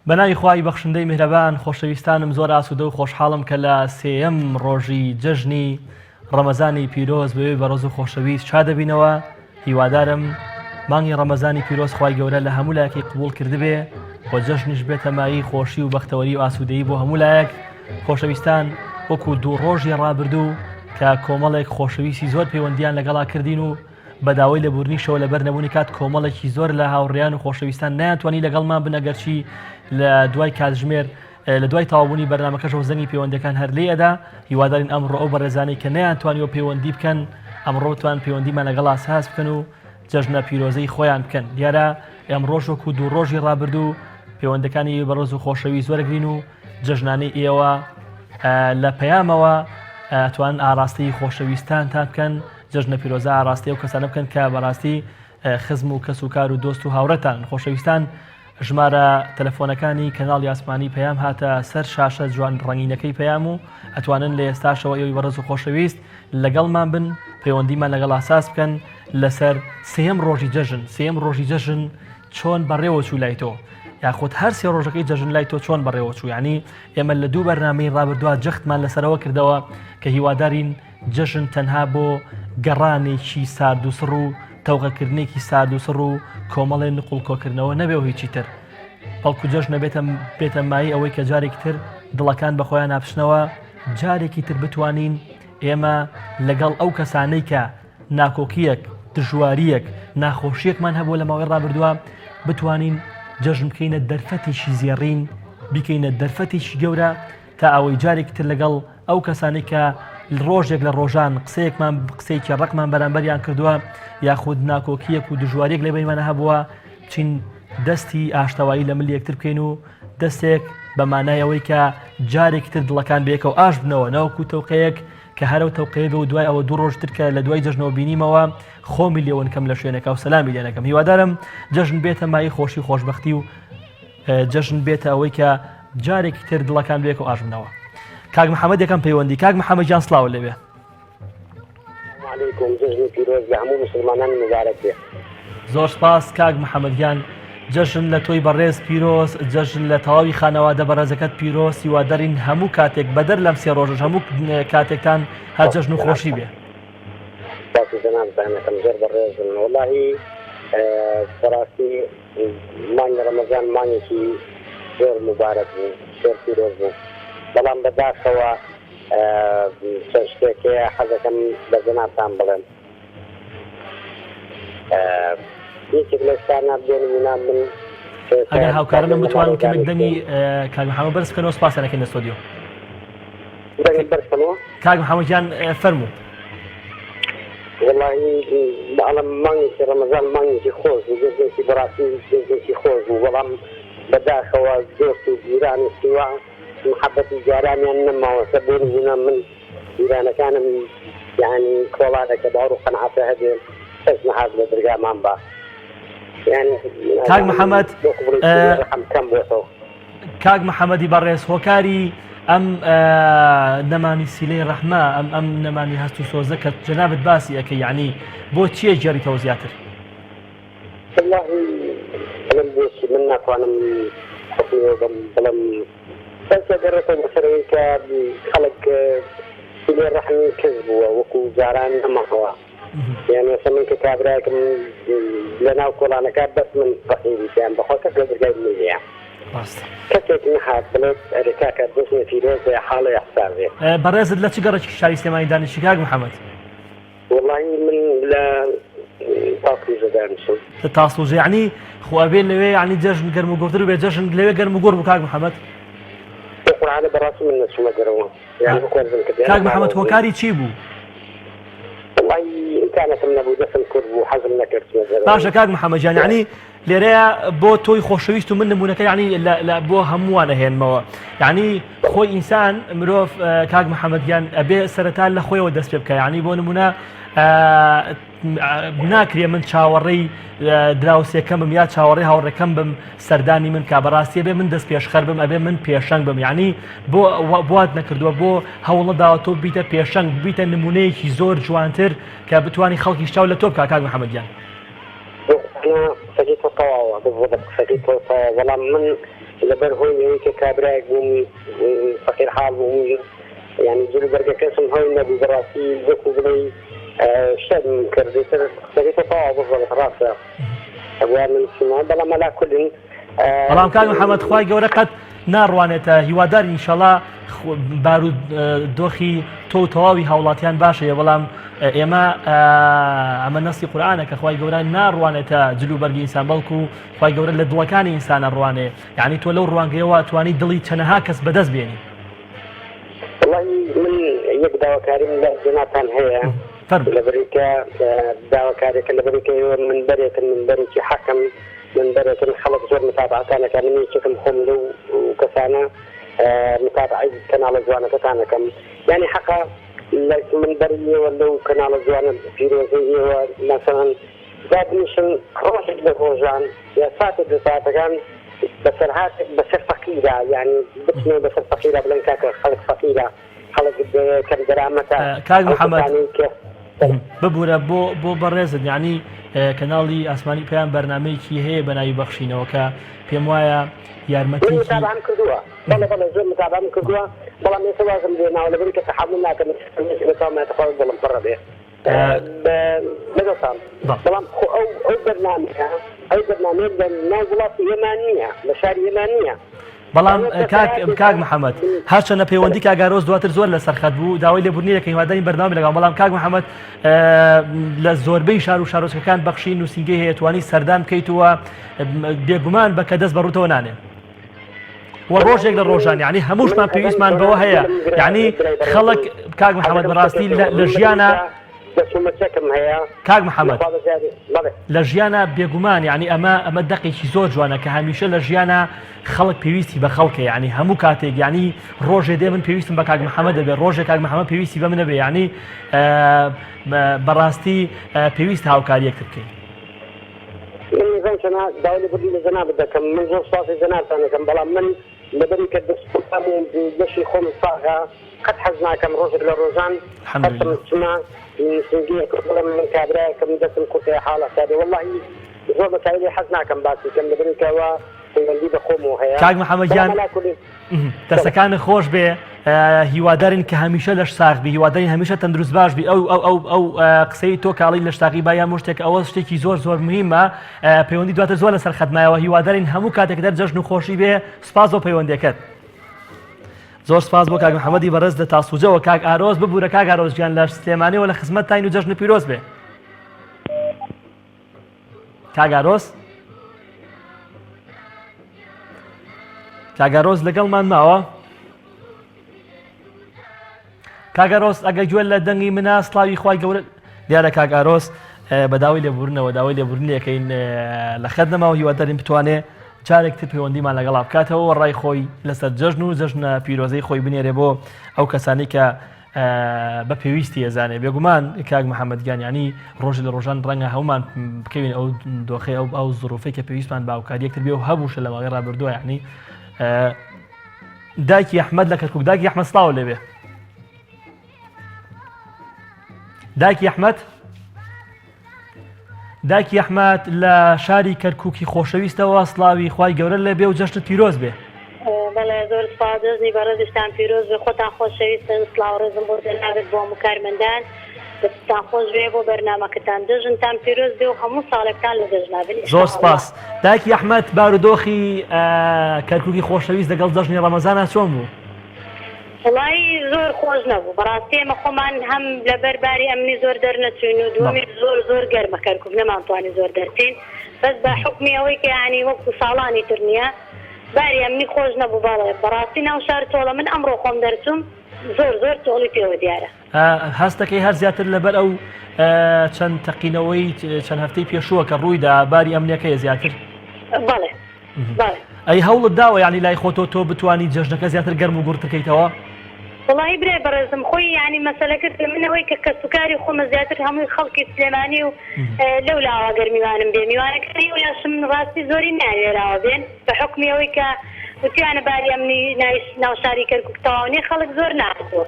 بەناوی خوای بەخشندەی میهرەبان خۆشەویستانم زۆر ئاسوودە و خۆشحاڵم کە لە سێیەم ڕۆژی جەژنی ڕەمەزانی پیرۆز بەوێ بەڕۆز و خۆشەویست چا دەبینەوە. هیوادارم مانگی ڕەمەزانی پیرۆز خوای گەورە لە هەموو لایەکی قبوڵ کردبێ بۆ جەژنیش بێتە مایی خۆشی و بەختەوەری و ئاسوودەیی بۆ هەموو لایەک. خۆشەویستان وەکو دوو ڕۆژی ڕابردوو کە کۆمەڵێک خۆشەویستی زۆر پەیوەندیان لەگەڵا کردین و بەداوای لەبوورنیشەوە لەبەر نەبوونی کات کۆمەڵێکی زۆر لە هاوڕێیان و خۆشەویستان نایانتوانی لەگەڵمان بن ئەگەرچی لە دوای کاتژمێر لە دوای تەواوبوونی بەرنامەکەشەوە زەنگی پەیوەندیەکان هەر لێدا. هیوادارین ئەمڕۆ ئەو بەڕێزانەی کە نەیانتوانیەوە پەیوەندی بکەن ئەمڕۆ بتوان پەیوەندیمان لەگەڵ ئاساس بکەن و جەژنە پیرۆزەی خۆیان بکەن. دیارە ئەمڕۆژ وەکو دوو ڕۆژی ڕابردوو پەیوەندەکانی بەڕێز و خۆشەویست زۆرەگرین و جەژنانەی ئێوە لە پەیامەوە ئەتوان ئاراستەی خۆشەویستانتان بکەن. جەژنە پیرۆزە ئاراستەی ئەو کەسانە بکەن کە بەڕاستی خزم و کەس و کار و دۆست و هاوڕێتان. خۆشەویستان ژمارە تەلەفۆنەکانی کەناڵی ئاسمانی پەیام هاتە سەر شاشە جوان ڕەنگینەکەی پەیام و ئەتوانن لە ئێستاشەوە ئێوەی بەڕێز و خۆشەویست لەگەڵمان بن پەیوەندیمان لەگەڵ ئاساس بکەن لەسەر سێیەم ڕۆژی جەژن. سێیەم ڕۆژی جەژن چۆن بەڕێوە چوو لای تۆ، یاخود هەر سێ ڕۆژەکەی جەژن لای تۆ چۆن بەڕێوە چوو. یعنی ئێمە لە دوو بەرنامەی ڕابردووە جەختمان لەسەرەوە کردەوە کە هیوادارین جەژن تەنها بۆ گەڕانێکی سارد و سڕ و تەوقەکردنێکی سارد و سڕ و کۆمەڵێ نقوڵ کۆکردنەوە نەبێ و هیچی تر، بەڵکو جەژنە بێتە مای ئەوەی کە جارێکی تر دڵەکان بەخۆیان ناپشنەوە، جارێکی تر بتوانین ئێمە لەگەڵ ئەو کەسانەی کە ناکۆکیەک دژواریەک ناخۆشیەکمان هەبوو لە ماوەی ڕابردووە بتوانین جەژن بکەینە دەرفەتێکی زێڕین، بیکەینە دەرفەتێکی گەورە تا ئەوەی جارێکی تر لەگەڵ ئەو کەسانەی کە ڕۆژێک لە ڕۆژان قسەیەکی ڕقمان بەرامبەریان کردووە یاخود ناکۆکیەک و دژواریەک لە بینمانە هەبووە بچین دەستی ئاشتەوایی لە مل یەکتر بکەین و دەستێک بە مانایەوەی کە جارێکی تر دڵەکان بێکە و ئاش بنەوە ناوەکو تەوقەیەک کە هەرە و تەوقەیە بێ و دوای ئەوە دوو ڕۆژ تر کە لە دوای جەژنەوە بینیمەوە خۆمی لێوەن کەم لە شوێنەکە و سەلامی لێنەکەم. هیوادارم جەژن بێتە مای خۆشی خۆشبەختی و جەژن بێتە ئەوەی کە جارێکی تر دڵەکان بێک و ئاش بنەوە. کاک محەممەد یەکەم پەیوەندی. کاک محەممەد جان سڵاو لەبێ. علیکم جەژنی پیرۆز بە هەموو مسلمانانی مبارەک بێ. زۆر سپاس کاک محەممەد گیان. جەژن لە تۆی بەڕێز پیرۆز، جەژن لە تەواوی خانەوادە بەڕێزەکەت پیرۆز. هیوادارین هەموو کاتێک بەدەر لەم سێ ڕۆژەش هەموو کاتێکتان هەر جەژن و خۆشی بێ. باسی جەناب بەهمەتم زۆر بەڕێزن. وەڵاهی بەڕاستی مانگی ڕەمەزان مانگێکی زۆر مبارەک بوو، زۆر پیرۆز بوو. بەڵام بەداخەوە چەند شتێکەیە حەزەکەم بە جەنابتان بڵێم. یەکێک لە شتانە بێنمونە من ئەگەر هاوکارانم بتوانن کەمێک دەنگی کاک محەممەد بەرز بکەنەوە سپاسیانەکەین لە ستۆدیۆ. دەنگی بەرز بکەنەوە. کاک محەممەد گیان فەرموو. وەڵاهی بەڵام مانگێکی ڕەمەزان مانگێکی خۆش بوو، جێزێکی بەڕاستی جێزێکی خۆش بوو. بەڵام بەداخەوە دۆست و جیرانی سیوا محەبەتی جارانیان نەماوەسە بۆ نمونە من جیرانەکانم یعنی کۆڵانێکە باوەڕ و قەنعاتە هەبێن کەس نەهات لە دەرگامان بە کاک محەممەد کاک محەممەدی بەڕێز هۆکاری ئەم نەمانی سیلەی ڕەحمە ئەم نەمانی هەست و سۆزە کە جەنابەت باسی ئەەکەی یعنی بۆ چییە جێریتەوە زیاتر؟ من بۆچی من ناتوانم بڵم بەسە دەڕێتەوە بەسەرەوەی کە خەڵک سیلەی ڕەحمی کەس بووە وەکو جاران نەماوە. یعنی من کە کابراکم لە ناو کۆڵانەکە بەس من فەقیری پێیان بەخۆ کەس لە دەرگای منیە کەسێک نەهات بڵێت ئەرێکاکە دۆستنە پیرۆز حاڵی ئەحسار بێ. بەڕێزت لە چ گەڕێکی شاری سلێمانی دانیشتی کاک محەممەد؟ وەڵاهی من لە تاسڵوژە دانیشتم. لە تاسڵوژە یعنی خۆ ئەبێ لەوێ یعنی جەژن گەرم و گۆڕتر بێ جەژن لەوێ گەرم و گۆڕ بوو کاک محەممەد؟ قورعانە بەڕاستی من نەچوومە دەرەوە. کاک محەممەد هۆکاری چی بوو؟ ئیمکانەکەم نەبوو دەستم کورد بوو حەزم نەکرد. باشە کاک محەممەد جان یعنی لێرەیە بۆ تۆی خۆشەویست و من نمونونەکە یعنی بۆ هەمووانە هێنمەوە. یعنی خۆی ئینسان مرۆڤ کاک محەممەد گیان ئەبێ سەرەتا لە خۆیەوە دەست پێ بکە. یعنی بۆ نمونە ناکرێ من چاوەڕێی دراوسێکەم بم یا چاوەڕێی هاوڕێکەم بم سەردانی من کا بەڕاستی بێ من دەست پێشخەر بم ئەبێ من پێشەنگ بم. یعنی بۆ بوات نەکردووە بۆ هەوڵە داوە تۆ بیتە پێشەنگ بیتە نمونەیەکی زۆر جوانتر کە بتوانانی خەڵکی شتاو لە تۆ بکە. کاک محەممەد گیان سەگی تۆ تەواوە بۆ سەگی تۆ تەواوە. بەڵام من لەبەر هۆی ئەوەی کە کابراایك بووم فەقیر حاڵ بووم يعني جلو بەرگەکەسم هەوی نەبوو بەڕاستی وەکو بڵێ شەرم کردێتتر قسەکەی تەواو بڵێت ڕاستە ئەوان من سیما بەڵام مەلا کولن بەڵام کاک محەممەد خوای گەورە قەت ناڕوانێتە هیوادار ئینشەڵا بارود دۆخی تۆ تەواوی هاوڵاتیان باشەیە بەڵام ئێمە ئەمە نەسی قورئانە کە خوای گەورە ناڕوانێتە جلو بەرگی ئینسان بەڵکو خوای گەورە لە دڵەکانی ئینسانە ڕوانێ یعنی تۆ لەو ڕوانگەیەوە توانی دڵی چەنەها کەس بەدەست بێنی والله من یەک داواکاریم لە جناتان هەیە لەبەرێکە داواکارێکە لەبەرێکە منبەرێکن منبەرێکی حەکەم منبەرێکن خەڵک زۆر متابعەتانەکە من یەکێکم خۆم لەو کەسانە متابعەی کەناڵە جوانەکەتانەکەم یعنی حەقا منبەریەوە لەو کەناڵە جوانە پیرۆزەیەوە مەسەڵەن دادنیشن ڕۆژێک لە ڕۆژان یا ساتێک لە ساتەکان بەسەر فەقیرە یعنی بچنەوە بەسەر فەقیرە بڵێن کاکە خەڵک فەقیرە خەڵک کەم دەرامەتە کاک محەممەد ببوورە بۆ بەڕێزت یعنی کەناڵی ئاسمانی پێیان بەرنمەیەکی هەیە بە ناوی بەخشینەوە پێم وایە یارمەتی متابعەم کردووە بەڵێ زۆر متابعەم کردووە بەڵام ێستا وازم لێ ناوە لەبەری کە تەحمل ناکەم بەتاومێتەخوا بڵم پڕە بێ بەدەسام بەڵام ئەو بەرنامەیە ئەو بەرنامەیە لە ناو وڵاتی ئێمان نییە لە شاری ئێمان نییە بەڵام کاک محەممەد هەرچەنە پەیوەندی کاگارۆز دواتر زۆر لە سەرخەت بوو داوای لێبوورنیەکە هیواداری بەردەوامی لەگەڵ بەڵام کاک محەممەد لە زۆربەی شار و شارۆچکەکان بەخشی نووسنگی هەیە توانی سەردان بکەیتەوە بێگومان بە کە دەست بەڕووتەوە نانێ و ڕۆژێک لە ڕۆژان یعنی هەمووشمان پێویستمان بەوە هەیە یعنی خەڵک کاک محەممەد بەڕاستی لە ژیانە کاک محەممەد لە ژیانە بێگومان یعنی ئەمە دەقێکی زۆر جوانە کە هەمیشە لە ژیانە خەڵک پێویستی بە خەڵکە یعنی هەموو کاتێک یعنی ڕۆژێ دێ من پێویستم بە کاک محەممەد دەبێت ڕۆژێک کاک محەممەد پێویستی بە منە بێ یعنی بەڕاستی پێویست هاوکاریەکتر بکەین من چەنا داوای لێبوردنی لە جەناب دەکەم من زۆر سپاسی جەنابتانەکەم بەڵام من لەبەری کە دەستم و دەشی خۆم ساغا قەت حەز ناکەم ڕۆژێک لە ڕۆژان قەتم چما نووسنگیەک بڵێم من کابرایەکەم دەستم کوتەیە حاڵە سادێ وەڵڵاهی زۆر بەتایبەتی حەز ناکەم باسی کەم لەبەری کەوە پەیوەندی بە خۆمەوە هەیە کاک محەممەد گیان دەستەکانی خۆش بێ هیوادارین کە هەمیشە لەش ساغ بی هیوادارین هەمیشە تەندروست باش بی ئەو قسەی تۆ کاڵی لە شتاقی باە مشتێک ئەوە شتێکی زۆر زۆر مهمە پەیوەندی دواتر زۆر لەسەر خەتمایەوە هیوادارین هەموو کاتێک دەر جەژن و خۆشی بێ سپاس بۆ پەیوەندیەکەت زۆر سپاس بۆ کاک محەممەدی بەڕێز لە تاسوجەوە کاک ئارۆز ببوورە کاک ئارۆزگیان لە سلێمانیەوە لە خزمەت تاین و جەژن پیرۆز بێ کاک ئارۆز کاگەڕۆز لەگەڵمان ماوە کاگەڕۆز ئەگەر گوێ لە دەنگی منە سڵاوی خوای گەورە دیارە کاگەڕۆز بەداوای لێبوورنەوە داوای لێبوورنیەکەین لە خەت نەماوە هیوادارین بتوانێت جارێکتر پەیوەندیمان لەگەڵا بکاتەوە ڕای خۆی لەسەر جەژن و جەژنە پیرۆزەی خۆی بنێرێ بۆ ئەو کەسانی کە بە پێویستی ێزانێ بێگومان کاک محەممەد گیان ینی ڕۆژ لە ڕۆژان ڕەنگە هەومان بکەوین ئەو دۆخی ئەو زڕۆفەی کە پێویستمان باوکاریەکتر بێ و هەبووشە لە ماوەی ڕابردووە یعنی دایکی ئەحمەد لە کەرکووک دایکی ئەحمەد سڵاو لێبێ دایکی ئەحمەد دایکی ئەحمەد لە شاری کەرکووکی خۆشەویستەوە سڵاوی خوای گەورە لێبێ و جەژنت پیرۆز بێ بەڵێ زۆر سپاس دەستنی بەڕێزشتان پیرۆز بێ خۆتان خۆشەویستن سڵاو ڕێزم بۆ دەناوێت بۆ هەموو کارمەندان دەستتان خۆش بێ بۆ بەرنامەکەتان دژنتان پیرۆز بێ و هەموو ساڵێکتان لە دەژنابن زۆر سپاس دایکی ئەحمەد بارودۆخی کەرکووکی خۆشەویست لەگەڵ جەژنی ڕەمەزانە چۆن بوو؟ وڵی زۆر خۆش نەبوو بەڕاستی ئێمە خۆمان هەم لەبەر باری ئەمنی زۆر دەرنەچوین و دووەمی زۆر گەرمە کەرکووک نەمانتوانی زۆر دەرچین بەس بە حکمی ئەوەی کە یعنی وەکو ساڵانی تر نییە باری ئەمنی خۆش نەبوو باڵێ بەڕاستی ناو شار تۆڵە من ئەمڕۆ خۆم دەرچوم زۆر تۆڵی پێوە دیارە هەستەکەی هەر زیاتر لەبەر ئەو چەند تەقینەوەی چەند هەفتەی پێشووە کە ڕوویدا باری ئەمنیەکەی زیاتر بەڵێ ئەی هەوڵت داوە یعنی لای خۆتۆ تۆ بتوانی جەژنەکە زیاتر گەرم و گورتکەیتەوە وڵی برێ بەڕێزم خۆی ینی مەسەلەکرد لە منەوەی کە کەسوکاری خۆمە زیاتر هەمووی خەڵکی سلێمانی و لەو لاوا گەرمیوانم بێ میوانەکەی و لاشم ڕاستی زۆری ناوێراوە بێن بە حکمی ئەوەی کە وتیانە باری ئەمنی ناوشاری کەرکووک تەواونی خەڵک زۆر ناردووە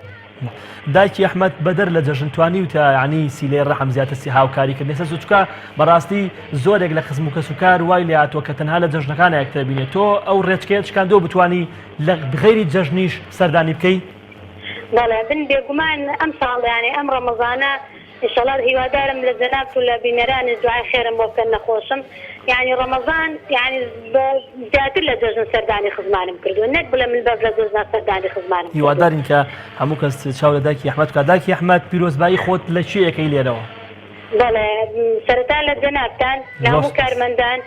دایکی ئەحمەد بەدەر لە جەژن توانی وتە یعنی سیلەی ڕەحم زیاتر سی هاوکاریکردن ێستا چکە بەڕاستی زۆرێک لە خزم و کەسوکار وای لێ هاتووە کە تەنها لە جەژنەکان یەکتر بینێت تۆ ئەو ڕێچکەیە چکاندەوە بتوانی لە غەیری جەژنیش سەردانی بکەی؟ بەڵێ بن بێگومان ئەم ساڵ یعنی ئەم ڕەمەزانە ئینشەڵڵا هیوادارم لە جەناب و لە بینەرانی دوعای خێرم بۆ بکەن نەخۆشم یعنی ڕەمەزان یعنی زیاتر لە جەژن سەردانی خزمانم کردووە نەک بڵێ من بەر لە جەژن سەردانی خزمانم هیوادارین کە هەموو کەس چاو لە دایکی ئەحمەد بکات. دایکی ئەحمەد پیرۆزبایی خۆت لە چی یەکەی لێرەوە؟ بەڵێ سەرەتا لە جەنابتان لە هەموو کارمەندان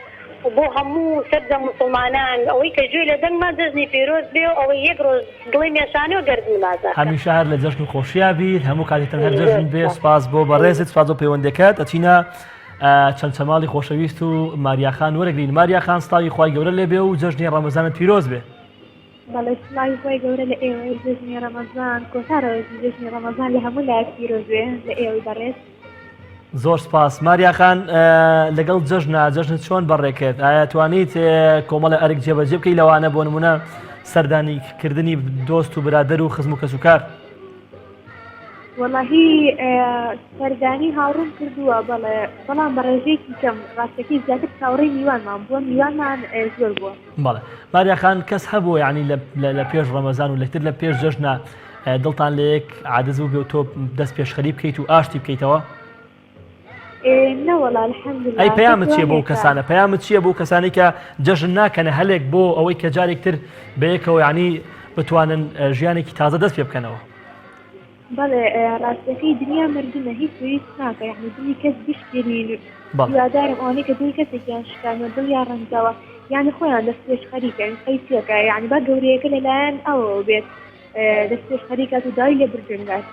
بۆ هەموو سەردە مسلمانان ئەوەی کە گوێی لە دەنگمان جەژنی پیرۆز بێ و ئەوەی یەک ڕۆژ دڵی مێشانێ و گەردن بازار هەمیشە هەر لە جەژن و خۆشییا بیت هەموو کاتێکتان هەر جەژن بێ. سپاس بۆ بەڕێزت، سپاس بۆ پەیوەندەکەت. ئەچینە چەند چەماڵی خۆشەویست و ماریاخان وەرەگرین. ماریاخان سڵاوی خوای گەورە لێ بێ و جەژنی ڕەمەزانت پیرۆز بێ. بەڵێ سڵاوی خوای گەورە لە ئێوەی جەژنی ڕەمەزان کۆتارەوەی جەژنی ڕەمەزان لە هەموو لایەک پیرۆز بێ لە ئێوەی بەڕێز. زۆر سپاس. ماریاخان لەگەڵ جەژنت چۆن بەڕێکرد؟ ئایا توانیت کۆمەڵە ئەرک جێبەجێ بکەی لەوانە بۆ نمونە سەردانیکردنی دۆست و برادەر و خزم و کەسوکار؟ وەڵاهی سەردانی هاوڕوم کردووە بەڵێ بەڵام بە ڕێژەیەکی کەم ڕاستەکەی زیاتر چاوەڕێی میوانمان بووە میوانمان زۆر بووە. بەڵێ ماریاخان کەس هەبوو یعنی لە پێش ڕەمەزان و لەتر لە پێش جەژنە دڵتان لە یەک عادەز بوو بێ و تۆ دەست پێشخەری بکەیت و ئاشتی بکەیتەوە؟ نەوەڵا الحەمدوللا. ئەی پەیامت چییە بۆ کەسانە؟ پەیامت چییە بۆ کەسانی کە جەژن ناکەنە هەلێک بۆ ئەوەی کە جارێکتر بەیەکەوە یعنی بتوانن ژیانێکی تازە دەست پێ بکەنەوە؟ بەڵێ ڕاستەکەی دنیا مردنە هیچ ویست ناکە یعنی دڵی کەس بشکێنین هیوادارم ئەوانەی کە دڵی کەسێکیان شکانوە دڵیان ڕەنجاوە یعنی خۆیان دەست پێش خەریکەن قەیسیەکە یعنی با گەورەیەکە لەلایەن ئەوە بێت دەست پێش خەریکات و دای لێ برجنگات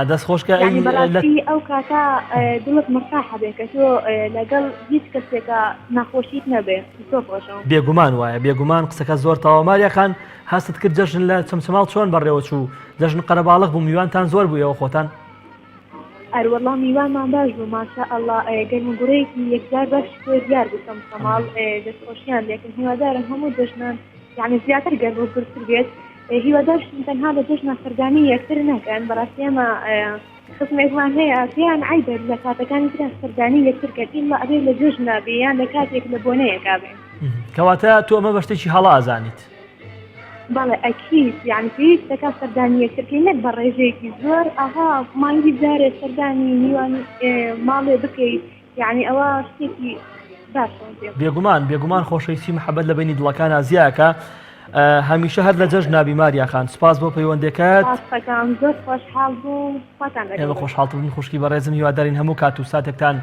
دەست خۆشکە بەڵاستی ئەو کاتا دڵت مرتاحە بێت کە تۆ لەگەڵ هیچ کەسێکە ناخۆشیت نەبێت تۆ خۆشەوە. بێگومان وایە بێگومان قسەکە زۆر تەواو. ماریاخان هەستت کرد جەژن لە چەمچەماڵ چۆن بەڕێوە چوو؟ جەژن قەرەباڵغ بوو میوانتان زۆر بوویەوە خۆتان؟ ئەروەڵام میوانمان باش بوو ماشا ئەڵڵا گەرمگوڕەیەکی یەکجار باش تۆ دیار بوو چەمچەماڵ دەستخۆشیان لێکن هیوادارم هەموو جەژنان یعنی زیاتر گەرم و گرتر بێت. هیوادارشتن تەنها لە جەژنە سەردانی یەکتر نەکەن بەڕاستی ئێمە خزمێکمان هەیە پێیان عیبە لە کاتەکانی ترە سەردانی یەکتر کە ئیلا ئەبێ لە جەژنە بێ یان لە کاتێک لە بۆنەیەکا بێن. کەواتە تۆ ئەمە بە شتێکی هەڵا ئازانیت؟ بەڵێ ئەکید یعنی پێویستەکە سەردانی یەکترکەی نەک بە ڕێژەیەکی زۆر ئاها مانگی جارێ سەردانی میوان ماڵێ بکەیت یعنی ئەوە شتێکی باشە. بێگومان خۆشەویستی محەبەت لە بینی دڵەکان ئازیاکە هەمیشە هەر لە جەژنا بیماریاخان. سپاس بۆ پەیوەندەکەت. زۆر خۆشحاڵ بوو. ئێمە خۆشحاڵترین خوشکی بەڕێزم هیوادارین هەموو کات و ساتێکتان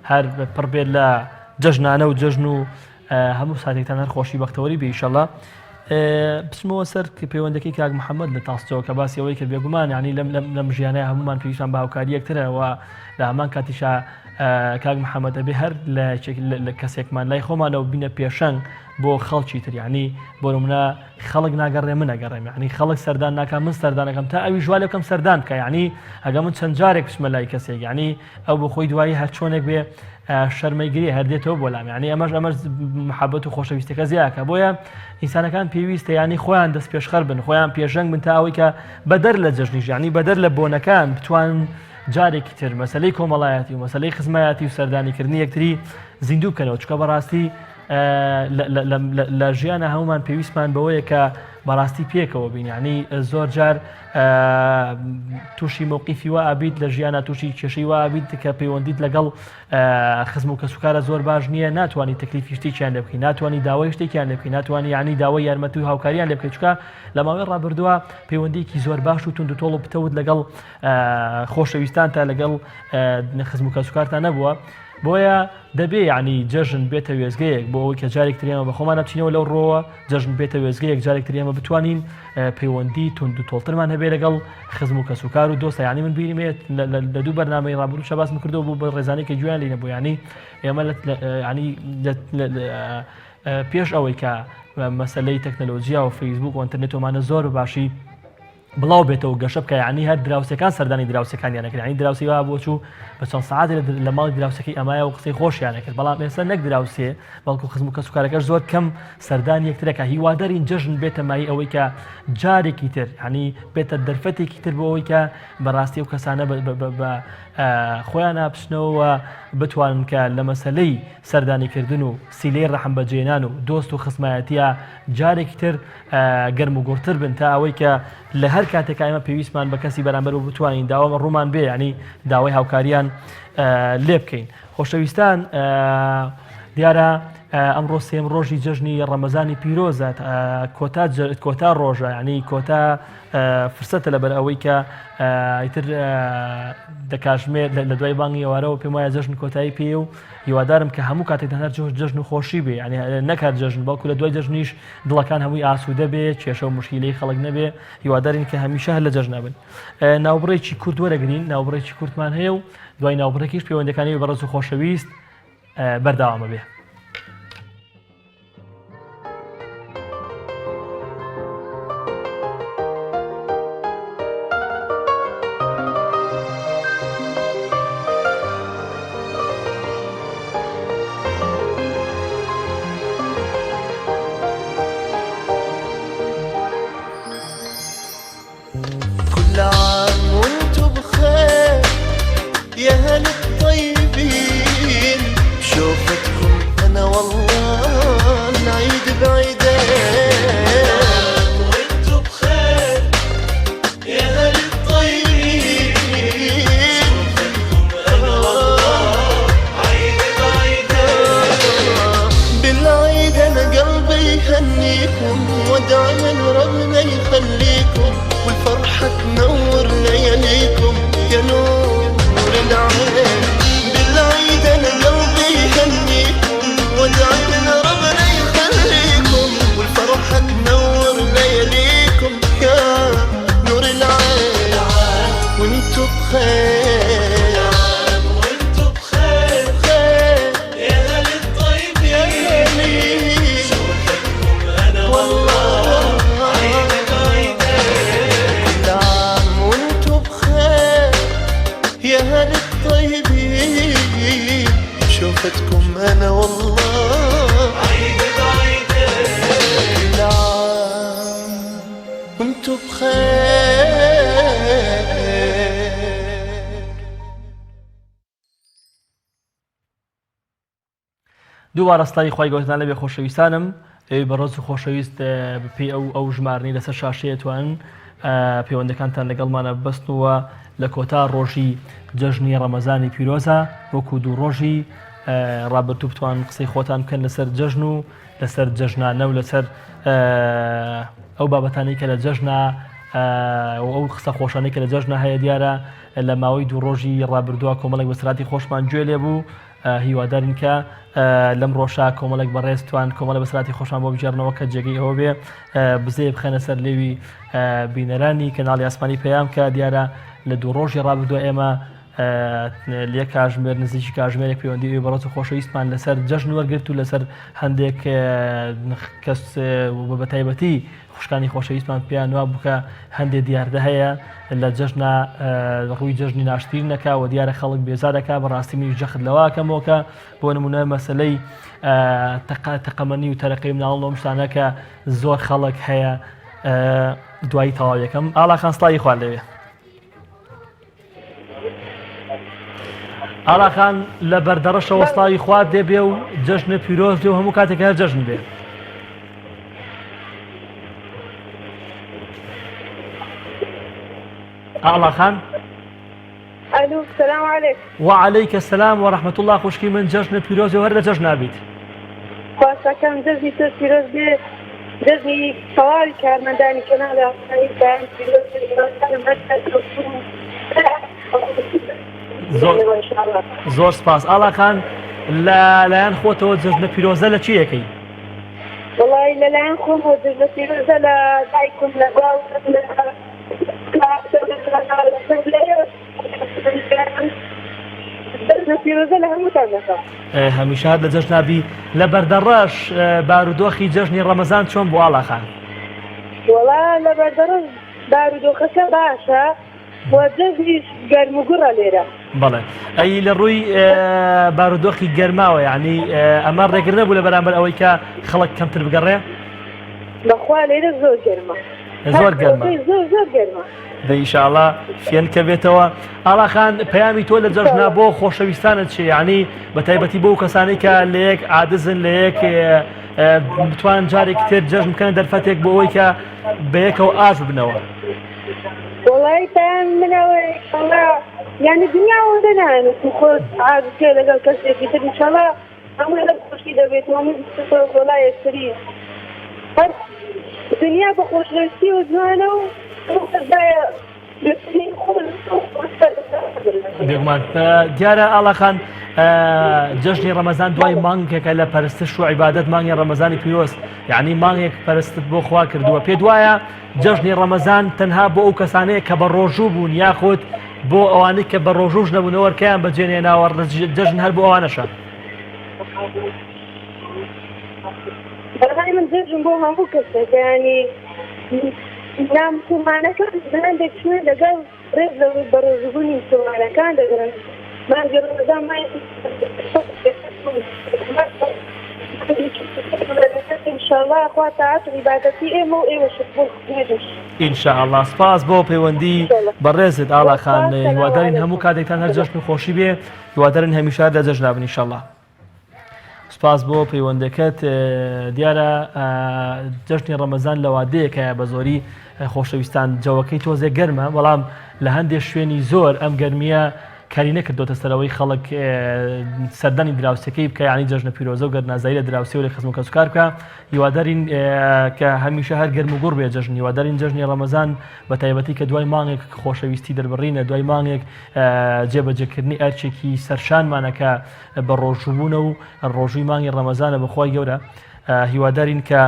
هەر پڕ بێت لە جەژنانە و جەژن و هەموو ساتێکتان هەر خۆشی بەختەوەری بێ ئینشەڵڵا. بچمەوە سەر پەیوەندەکەی کاک محەممەد لە تاسجەوە کە باسی ئەوەی کرد بێگومان ینی لەم ژیانەیە هەمومان پێویستمان بە هاوکاری یەکترەوە لە هەمان کاتیشا کاک محەممەد ئەبێ هەر لە کەسێکمان لای خۆمانەوە بینە پێشەنگ بۆ خەڵکی تر یعنی بۆ نمونە خەڵک ناگەڕێ من ئەگەڕێم یعنی خەڵک سەردان ناکە من سەردانەکەم تا ئەوی ژوا لەکەم سەردان بکە یعنی ئەگە من چەند جارێک بچمە لای کەسێک یعنی ئەو بۆ خۆی دوایی هەر چۆنێک بێ شەرمەیگری هەردێتەوە بۆ لام یعنی ئەمەش محەبەت و خۆشەویستەکە زیاکە بۆیە ئینسانەکان پێویستە ینی خۆیان دەست پێشخەر بن خۆیان پێشەنگ بن تا ئەوەی کە بەدەر لە جەژنیش یعنی بەدەر لە بۆنەکان بتوان جارێکی تر مەسەلەی کۆمەڵایەتی و مەسەلەی خزمایەتی و سەردانیکردنی یەکتری زیندوو بکەنەوە چکە بەڕاستی لە ژیانە هەمومان پێویستمان بەوەیە کە بەڕاستی پێکەوە بین ینی زۆر جار تووشی مووقیفی وا ئابیت لە ژیانە تووشی کێشەی وا ئابیت کە پەیوەندیت لەگەڵ خزم و کەسوکارە زۆر باش نییە ناتوانانی تەکلیفی شتێکیان لێ بکەی ناتوانانی داوای شتێکیان لێ بکەی ناتوانانی یعنی داوای یارمەتی و هاوکاریان لێ بکەیت چکە لە ماوەی ڕابردووە پەیوەندیکی زۆر باش و تونند و تۆڵ و پتەوت لەگەڵ خۆشەویستان تا لەگەڵ خزم و کەسوکارتان نەبووە بۆیە دەبێ یعنی جەژن بێتە وێزگەیەک بۆ ئەوەی کە جارێکترێمە بە خۆمان بچینەوە لەو ڕۆوە جەژن بێتە وێزگەیەک جارێکترێمە بتوانین پەیوەندی تونند و تۆڵترمان هەبێ لەگەڵ خزم و کەسوکار و دۆستە ینی من بیرمێت لە دوو بەرنامەی ڕابردوو شەباسم کردەوە بوو بە ڕێزانەی کە گویان لێ نەبوو ینی ئێمە ینی پێش ئەوەی کە مەسەلەی تەکنەلۆژیا و فەیسبوک و ئینتەرنێتۆمانە زۆر باشی بڵاو بێتەوە گەشە بکە یعنی هەر دراوسەکان سەردانی دراوسەکانیانەکرد یعنی دراوسی وا بۆ چوو بە چەند سەعات لە ماڵی دراوسەکەی ئەمایە و قسەی خۆشیانەکرد بەڵام ئێستا نەک دراوسێ بەڵکو خزم و کەسوکارەکەش زۆر کەم سەردانی یەکترەکە هیوادارین جەژن بێتە مای ئەوەی کە جارێکی تر ینی بێتە دەرفەتێکی تر بۆ ئەوەی کە بەڕاستی و کەسانە بە خۆیان ناپشنەوە بتوانن کە لە مەسەلەی سەردانیکردن و سیلەی ڕەحم بەجێنان و دۆست و خزمایەتیە جارێکی تر گەرم و گوڕتر بن تا ئەوەی کە لە هەر کاتێک ئێمە پێویستمان بە کەسی بەرامبەر و بتوانین داوامە ڕوومان بێ ینی داوای هاوکاریان لێ بکەین. خۆشەویستان دیارە ئەمڕۆ سێم ڕۆژی جەژنی ڕەمەزانی پیرۆزە کۆتا ڕۆژە ینی کۆتا فرسەتە لەبەر ئەوەی کە ئیتر دەکاتژمێر لە دوای بانگی ئێوارەوە پێم وایە جەژن کۆتایی پێ و هیوادارم کە هەموو کاتێک هەر جەژن و خۆشی بێ ینی نەکات جەژن بەڵکو لە دوای جەژنیش دڵەکان هەمووی ئاسوودە بێ کێشە و مشکیلەی خەڵک نەبێ هیوادارین کە هەمیشە هەر لە جەژنە بن. ناوبڕێکی کورد وەرەگرین ناوبڕێکی کورتمان هەیە و دوای ناوبڕێکیش پەیوەندەکانی بەڕێز و خۆشەویست بەردەوامە بێ. دووبارە ڕستایی خی گەوتان لەبێ خۆشەویستانم ئەوی بەڕۆز و خۆشەویست بپی ئەو ژمارنی لەسەر شاشەیەتوانن پەیوەندەکانتان لەگەڵمانە ببەستنەوە لە کۆتا ڕۆژی جەژنی ڕەمەزانی پیرۆزە وەکو دوو ڕۆژی ڕابردوو بتوان قسەی خۆتان بکەن لەسەر جەژن و لەسەر جەژنانە و لەسەر ئەو بابەتانی کە لە جەژنە ئەو قسە خۆشانەی کە لە جەژنە هەیە دیارە لە ماوەی دوو ڕۆژی ڕابردووە کۆمەڵێک بەسراتی خۆشمان گوێ لێبوو هیوادارین کە لەم ڕۆژە کۆمەڵێک بەڕێزتوان کۆمەڵە بەسراتی خۆشمان بۆ بجێڕنەوە کە جێگەی ئەوە بێ بزێ بخەنە سەر لێوی بینەرانی کەناڵی ئاسمانی پەیام کە دیارە لە دوو ڕۆژی ڕابردووە ئێمە لێ کاژمێر نزیکی کاژمێرێک پەیوەندی بەڕۆز و خۆشەویستمان لەسەر جەژن وەرگرت و لەسەر هەندێک کەس بە تایبەتی خوشکانی خۆشەویستمان پێیان وا بووکە هەندێک دیاردە هەیە لە جەژنە ڕووی جەژنی ناشتیرنەکە و دیارە خەڵک بێزارەکە بەڕاستی منیش جەخت لەواکەمەوە بۆ نمونە مەسەلەی تەقەمەنی و تەرەقی مناڵ لەم شتانە کە زۆر خەڵک هەیە دوای تەواویەکەم ئاڵاخان سڵاوی خوارد لەوێ. ئاڵاخان لە بەردەڕەشەوە سڵاوی خوارد دێبێ و جەژنە پیرۆز دێ و هەموو کاتێک هەر جەژن بێ. ئاڵا خان الو السلام عليكم. وعليك السلام ورحمة الله. خوشکی من جەژنە پیرۆز و هەر لە جەژن نابیت. خواستەکەم جەژنی تۆ پیرۆز بێ جەژنی تەواوی کارمەندانی کەناڵی ئاسمانی پەیام پیرۆز زۆر سپاس. ئاڵا خان لەلایەن خۆتەوە جەژنە پیرۆزە لە چی یەکەی؟ وەڵی لەلایەن خۆمەوە جەژنە پیرۆزە لە دایکم لە باوکم هەمیشە لە جەژنابی لە بەردەڕەش بارودۆخی جەژنی ڕەمەزان چۆن بوو ئاڵا خان؟ وەڵا لە بەردەڕەش بارودۆخەکە باشە بۆ جەژنیش گەرم و گوڕە لێرە. بەڵێ ئەی لە ڕووی بارودۆخی گەرماوە یعنی ئەمە ڕێگر نەبوو لە بەرامبەر ئەوەی کە خەڵک کەمتر بگەڕێ؟ بەخوا لێرە زۆر گەرمە، زۆر گەرمە، زۆر گەرمە. ئینشاءڵڵا فێن کە بێتەوە. ئاڵاخان پەیامی تۆ لە جەژنە بۆ خۆشەویستانت چێ؟ یعنی بە تایبەتی بۆ کەسانەی کە لە یەک عادزن لە یەک بتوان جارێک تر جەژن بکەن دەرفەتێک بۆ ئەوەی کە بەیەکەوە ئاژ ببنەوە. وڵی پەیام منەوەی یعنی دنیا ئەوەندە نانێت خۆت عادکە لەگەڵ کەسێکی تر ئینشاءڵڵا هەموو لە خۆشی دەبێت هەموو وڵای یەکتری هەر دنیا بە خۆشەویستی و جوانە و بێگومان دیارە ئاڵاخان جەژنی ڕەمەزان دوای مانگێکە لە پەرستش و عیبادەت مانگی ڕەمەزانی پیرۆز یعنی مانگێک پەرستت بۆ خوا کردووە پێ وایە جەژنی ڕەمەزان تەنها بۆ ئەو کەسانەیە کە بە ڕۆژوو بوون یاخود بۆ ئەوانەی کە بە ڕۆژوش نەبوونەوەکەیان بەجێنێناوە جەژن هەر بۆ ئەوانەشە؟ بەڵای من جەژن بۆ هەموو کەسێک ینی نامسلمانەکان زەندێک شوێن لەگەڵ ڕێز لە بەڕۆژبوونی مسلمانەکان دەگرن مانگی ڕەمەزان ئینشاءڵڵا خوا تاعات و عیبادەتی ئێمە و ئێوەش بۆ خوێنش ئینشاءڵڵا. سپاس بۆ پەیوەندی بەڕێزت ئاڵاخان، هیوادارین هەموو کاتێکتان هەر جەژن و خۆشی بێ، هیوادارین هەمیشە لە جەژن نابن ئینشاءڵڵا. سپاس بۆ پەیوەندەکەت. دیارە جەژنی ڕەمەزان لە وادەیەکە بە زۆری خۆشەویستان جەوەکەی تۆزێ گەرمە، بەڵام لە هەندێک شوێنی زۆر ئەم گەرمیە کاری نەکردوتە سەرەوەی خەڵک سەردانی دراوسەکەی بکە یعنی جەژنە پیرۆزە و گەرنازایی لە دراوسێ و لە خزم و کەسوکار بکە. هیوادارین کە هەمیشە هەر گەرم و گوڕ بێ جەژن. هیوادارین جەژنی ڕەمەزان بە تایبەتی کە دوای مانگێک خۆشەویستی دەربڕینە، دوای مانگێک جێبەجێکردنی ئەرچێکی سەرشانمانەکە بە ڕۆژبوونە و ڕۆژووی مانگی ڕەمەزانە بەخوای گەورە. هیوادارین کە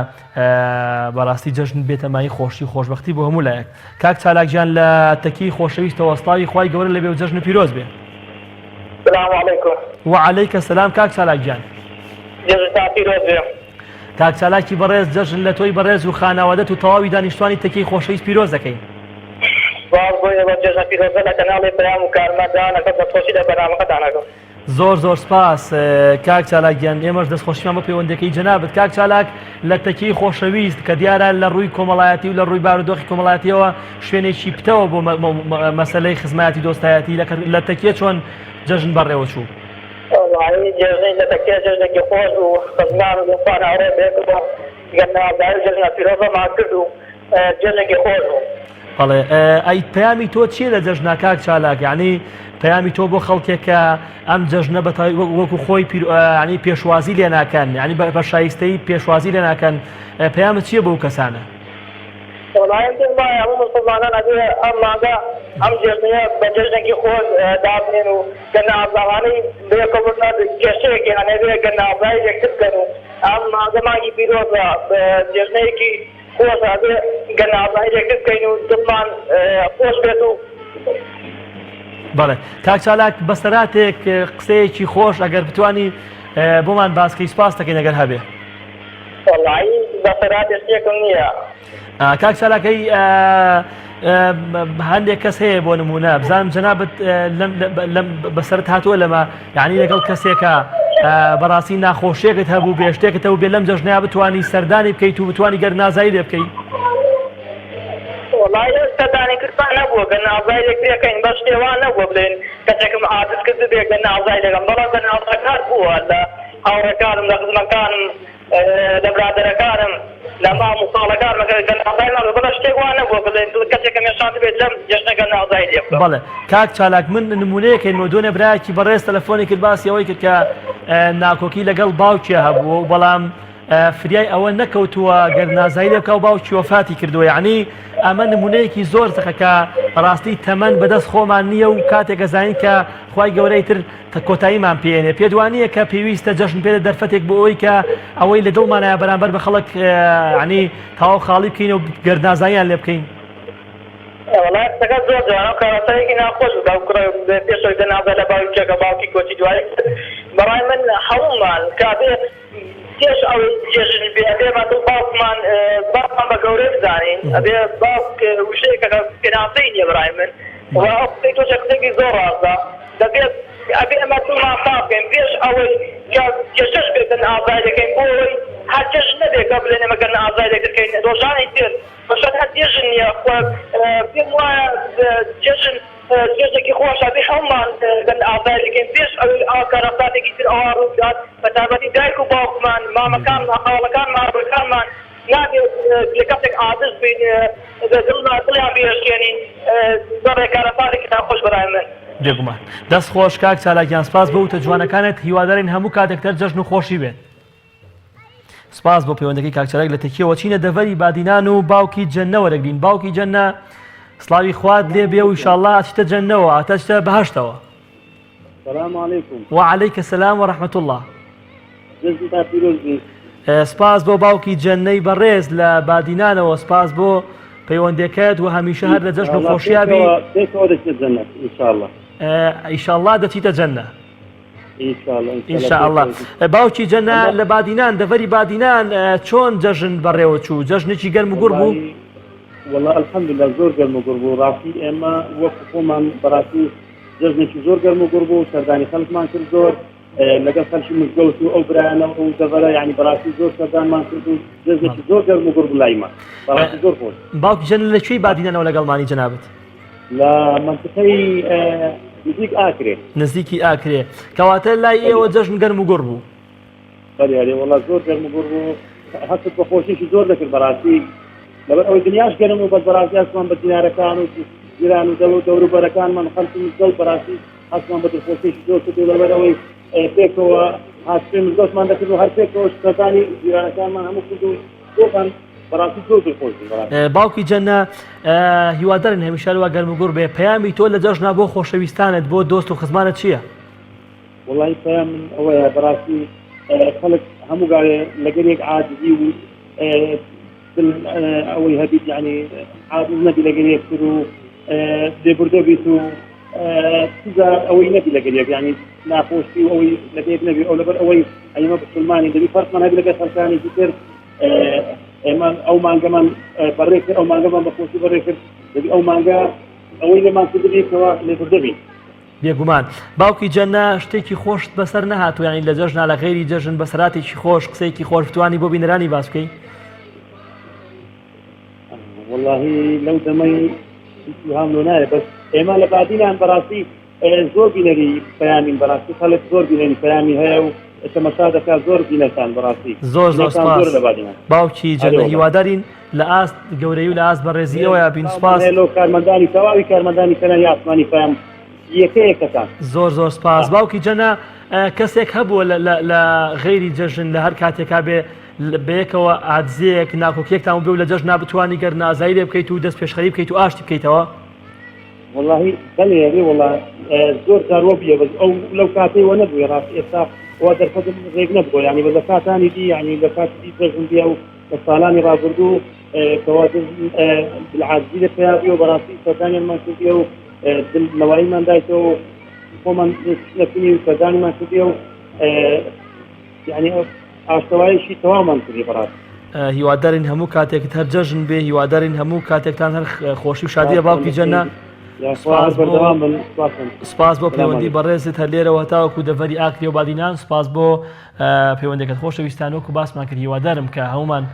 بەڕاستی جەژن بێتەمایی خۆشی خۆشبەختی بۆ هەموو لایەک. کاک چالاکجان لە تەکی خۆشەویستە وەستاوی خوای گەورە لەبێ و جەژن پیرۆز بێ. السلام عليكم. وعليك السلام کاک چالاکجان. جەژن پیرۆز بێ. کاک چالاکی بەڕێز جەژن لە تۆی بەڕێز و خانەوادەت و تەواوی دانیشتوانی تەکی خۆشەویست پیرۆز دەکەین. باز بۆیەوە جەژن پیرۆزە لە کەناڵی پەیام و کارمەندانەکە بەخۆشی لە بەرنامەکەتانەکەم. زۆر سپاس کاک چالاکیان. ئێمەش دەستخۆشیمان بە پەیوەندەکەی جەنابەت. کاک چالاک لە تەکی خۆشەویست کە دیارە لە ڕووی کۆمەڵایەتی و لە ڕووی بارودۆخی کۆمەڵایەتیەوە شوێنێکی پتەوە بۆ مەسەلەی خزمەتی دۆستایەتی لە تەکیە چۆن جەژن بەڕێوە چوو؟ جەژنی لە تەکیە جەژنێکی خۆش و خزمان و دوستان هاوڕێ بێکەوە گەرناوەداری جەژنە پیرۆزەمان کرد و جەژنێکی خۆش بوو. بەڵێ ئەی پەیامی تۆ چیە لە جەژنە کاک چالاک؟ یعنی پەیامی تۆ بۆ خەڵکێکە ئەم جەژنە بە وەکو خۆی ینی پێشوازی لێ ناکەن ینی بە شایستەی پێشوازی لێ ناکەن، پەیامت چییە بۆ کەسانە؟ وڵایەن وایە هەموو مسلمانان ئەبێ ئەم مانگە ئەم جەژنەیە بە جەژنێکی خۆش دابنێن و گەناوازانەی بێکەوتنە کێشەیەکی هەنێبێ گەناوازایی یەکتر بکەن و ئەم مانگە مانگی پیرۆزە جەژنەیەکی خۆش ئەبێ گەناوازایی یەکتر بکەین و دڵمان خۆش بێت و بەڵێ. کاک چالاک بەسەراتێک قسەیەکی خۆش ئەگەر بتوانی بۆمان باسکەی سپاس دەکەین ئەگەر هەبێ. وەڵاهی بەسەراتێک شتێکم نییە. کاک چالاکەی هەندێک کەس هەیە بۆ نمونە بزانم جەنابەت بەسەرت هاتووە لەمە یعنی لەگەڵ کەسێکە بەڕاستی ناخۆشیەکت هەبوو بێشتێکت هەبوو بێ لەم جەژنەیە بتوانی سەردانی بکەیت و بتوانی گەرنازایی لێ بکەیت؟ وڵای سەردانی کردان نەبووە گەناوازایی لێکرێکەین بە شتێوان نەبووە بڵێن کەسێکم عادت کرد بێ گەناوازایی لەگەم، بەڵام گەناوازەکار بووە لە هاوڕێکانم لە خزمەکانم لە برادەرەکانم لە مام و ساڵەکانم گەناوازایمان بەڵام شتێک وان نەبووە بڵێن کەسێکم هێشان بێت لەم جەژنە گەناوازایی لێ بکەم. بەڵێ کاک چالاک من نمونەیەکەین مۆدۆنە برایەکی بەڕێز تەلەفۆنی کرد باسی ئەوەی کرد کە ناکۆکی لەگەڵ باوکیە هەبوو و بەڵام فریای ئەوە نەکەوتووە گەرنازایی لێ بکە و باوکی وەفاتی کردووە. یعنی ئەمە نمونەیەکی زۆر سەخەکە ڕاستی تەمەەن بەدەست خۆمان نییە و کاتێک ئەزانین کە خوای گەورەی تر کۆتاییمان پێێنێ پێدوانیە کە پێویستە جەژن پێدە دەرفەتێک بۆ ئەوی کە ئەوەی لە دڵمانایە بەرامبەر بە خەڵک ینی تاوا خاڵی بکەین و گەرنازاییان لێ بکەین. وڵای قسەکە زۆر جوانە و کارەسەرێکی ناخۆش بوو باوکڕە پێشەوەی گەناوازە لە باوکیەکە باوکی کۆچی دوای بەڕای من هەموومان کابێ پێش ئەو جێژن بێ ئەبێ مادڵ باوکمان بە گەورە بزانین ئەبێ باوک وشەیەکە پێناسەی نییە بەڕای من و ئەو قسەی تۆ قسێکی زۆر ڕاستە دەبێت ئەبێ ئەمە دڵمان ساف بکەین پێش ئەوەی جێژەش بێتن ئازای دەکەین بۆ ئەوەی هەر جێژن نەبێت کە بڵێن ئەمەگەن ئازای دەکەین ڕۆژانەی تر بەشەر هەر جێژن نییە پێم وایە جێژن جێژێکی خۆشە بێ هەمومان گەن ئازای دەکەین پێش ئەوەی کارەساتێکی تر ئەوە ڕوودات بە تایبەتی دایک و باوکمان مامەکان خاڵەکان ماڕەکانمان نابێت لە کەسێک عاجز بین دڵیان بێشێنین زۆر کارەساتێکیان خۆش بەرای من بێگومان دەست خۆش کاک چالاکیان سپاس بۆ وتە جوانەکانت هیوادارین هەموو کاتێکتر جەژن و خۆشی بێت سپاس بۆ پەیوەندەکەی کاک چالاک لە تەکیەوە چینە دەڤەری بادینان و باوکی جەنە وەرەگرین باوکی جەنە سڵاوی خوات لێ بێ و ئینشاءڵڵا ئەچتە جەنەوە ئەتەچتە بەهەشتەوە السلام عليكم وعليك السلام ورحمة الله جزتا پیرۆزبی سپاس بۆ باوکی جەنەی بەڕێز لە بادینانەوە سپاس بۆ پەیوەندەکەت و هەمیشە هەر لە جەژن و خۆشیابی پێکەوە دەچێت جەنەت ئینشاءالله ئینشاءڵڵا دەچیتە جەنە ئینشاءالله ئینشاءالله باوکی جەنە لە بادینان دەڤەری بادینان چۆن جەژن بەڕێوە چوو جەژنێکی گەرم و گوڕ بوو والله الحمدلله زۆر گەرم و گوڕ بوو ڕاستی ئێمە وەکو خۆمان بەڕاستی جەژنێکی زۆر گەرم و گوڕ بوو سەردانی خەڵکمان کرد زۆر لەگەڵ خەڵکی مزگەوت و ئەو برایانە و دەڤەرە یعنی بەڕاستی زۆر سەردانمان کرد و جەژنێکی زۆر گەرم و گوڕ بوو لایمان بەڕاستی زۆر خۆش باوکی جەنە لەکوێی بادینانەوە لەگەڵمانی جەنابەت لە منطقەی نزیک ئاکرێ نزیکی ئاکرێ کەواتە لای ئێوە جەژن گەرم و گوڕ بوو بەڵێ والله زۆر گەرم و گوڕ بوو هەست بە خۆشیشی زۆر دەکرد بەڕاستی لەبەر ئەوەی دنیاش گەرم و بەس بەڕاستی هەستمان بە دینارەکان و جیران و دەوروبەرەکانمان خەڵکی مزگەوت بەڕاستی هەستمان بە دڵخۆشیشی زۆر کرد و لەبەر ئەوەی پێکەوە هاتپێ مزگەوتمان دەکرد و هەر پێکەوە شتەکانی جیرانەکانمان هەموو کرد و زۆران بەڕاستی زۆر دڵخۆش باوکی جەنە هیوادارن هەمیشە لەوە گەرم و گوڕ بێ پەیامی تۆ لە جەژنا بۆ خۆشەویستانت بۆ دۆست و خزمانت چییە؟ وڵی پەیام من ئەوەیە بەڕاستی خەڵک هەموو گارێ لەگەرێک عاجزی و ئەوەی هەبیت یعنی عاجز نەبی لەگەرێک تر و لێبوردە بیت و ئەوەی نەبی لەگەرێک یعنی ناخۆشی و ئەوەی لەبێت نەبی ئەو لەبەر ئەوەی ئەمە مسلمانی دەبی فەرقمان هەبی لەگەر خەڵکانێکی تر ئێمە ئەو مانگەمان بەڕێ کرد ئەو مانگەمان بەخۆشی بەڕێ کرد دەبی ئەو مانگە ئەوەی لەمان کردبیتەوە لێبوردە بین بێگومان باوکی جەنە شتێکی خۆش بەسەر نەهاتوو یانی لە جەژنا لە غێری جەژن بەسەراتێکی خۆش قسەیەکی خۆش بتوانی بۆ بینەرانی باس بکەی والله لەو دەمەی هەم لۆ نایە بەس ئێمە لە بادینان بەڕاستی زۆر بینەری پەیامین بەڕاستی خەڵک زۆر بینەری پەیامی هەیە و تەماشا دەکات زۆر بینەکان بەڕاستی زۆر سپاس باوکی جەنە هیوادارین لە ئاست گەورەی و لە ئاست بەڕێزیەوەیە بین سپاس لۆ کارمەندانی تەواوی کارمەندانی کەنانی ئاسمانی پەیام یەکەیەکەکان زۆر سپاس باوکی جەنە کەسێک هەبووە لە غێری جەژن لە هەر کاتێکا بێ بەیەکەوە ئاجزەیەک ناکۆکێکتان بێ و لە جەژنا بتوانی گەر نازایی لێ بکەیت و دەست پێشخەری بکەیت و ئاشتی بکەیتەوە والله بەڵێ والله زۆر کارۆ بیە بەس ئەو لەو کاتەیەوە نەبووە ڕاستی ئێستا وا دەرفەتم ڕێک نەبووە یعنی بە لە کاتانی دی یعنی لە کاتی جەژن بیا و لە ساڵانی ڕابردوو کەواتە بالعاجزی لە پێیابی و بەڕاستی سەردانیانمان کردیە و نەواییمان دایتەوە خۆمان نەکردنی و سەردانیمان کردیە و یعنی ئاشتەوایشی تەوامان کردی بەڕاستی هیوادارین هەموو کاتێکت هەر جەژن بێ هیوادارین هەموو کاتێکتان هەر خۆشی و شادیە باوکی جەنە سپاس بۆ پەیوەندی بەڕێزت هەر لێرەوە هەتاوەکو دەڤەری ئاکری و بادینان سپاس بۆ پەیوەندەکەت خۆشەویستانەوەکو باسمان کرد هیوادارم کە هەمومان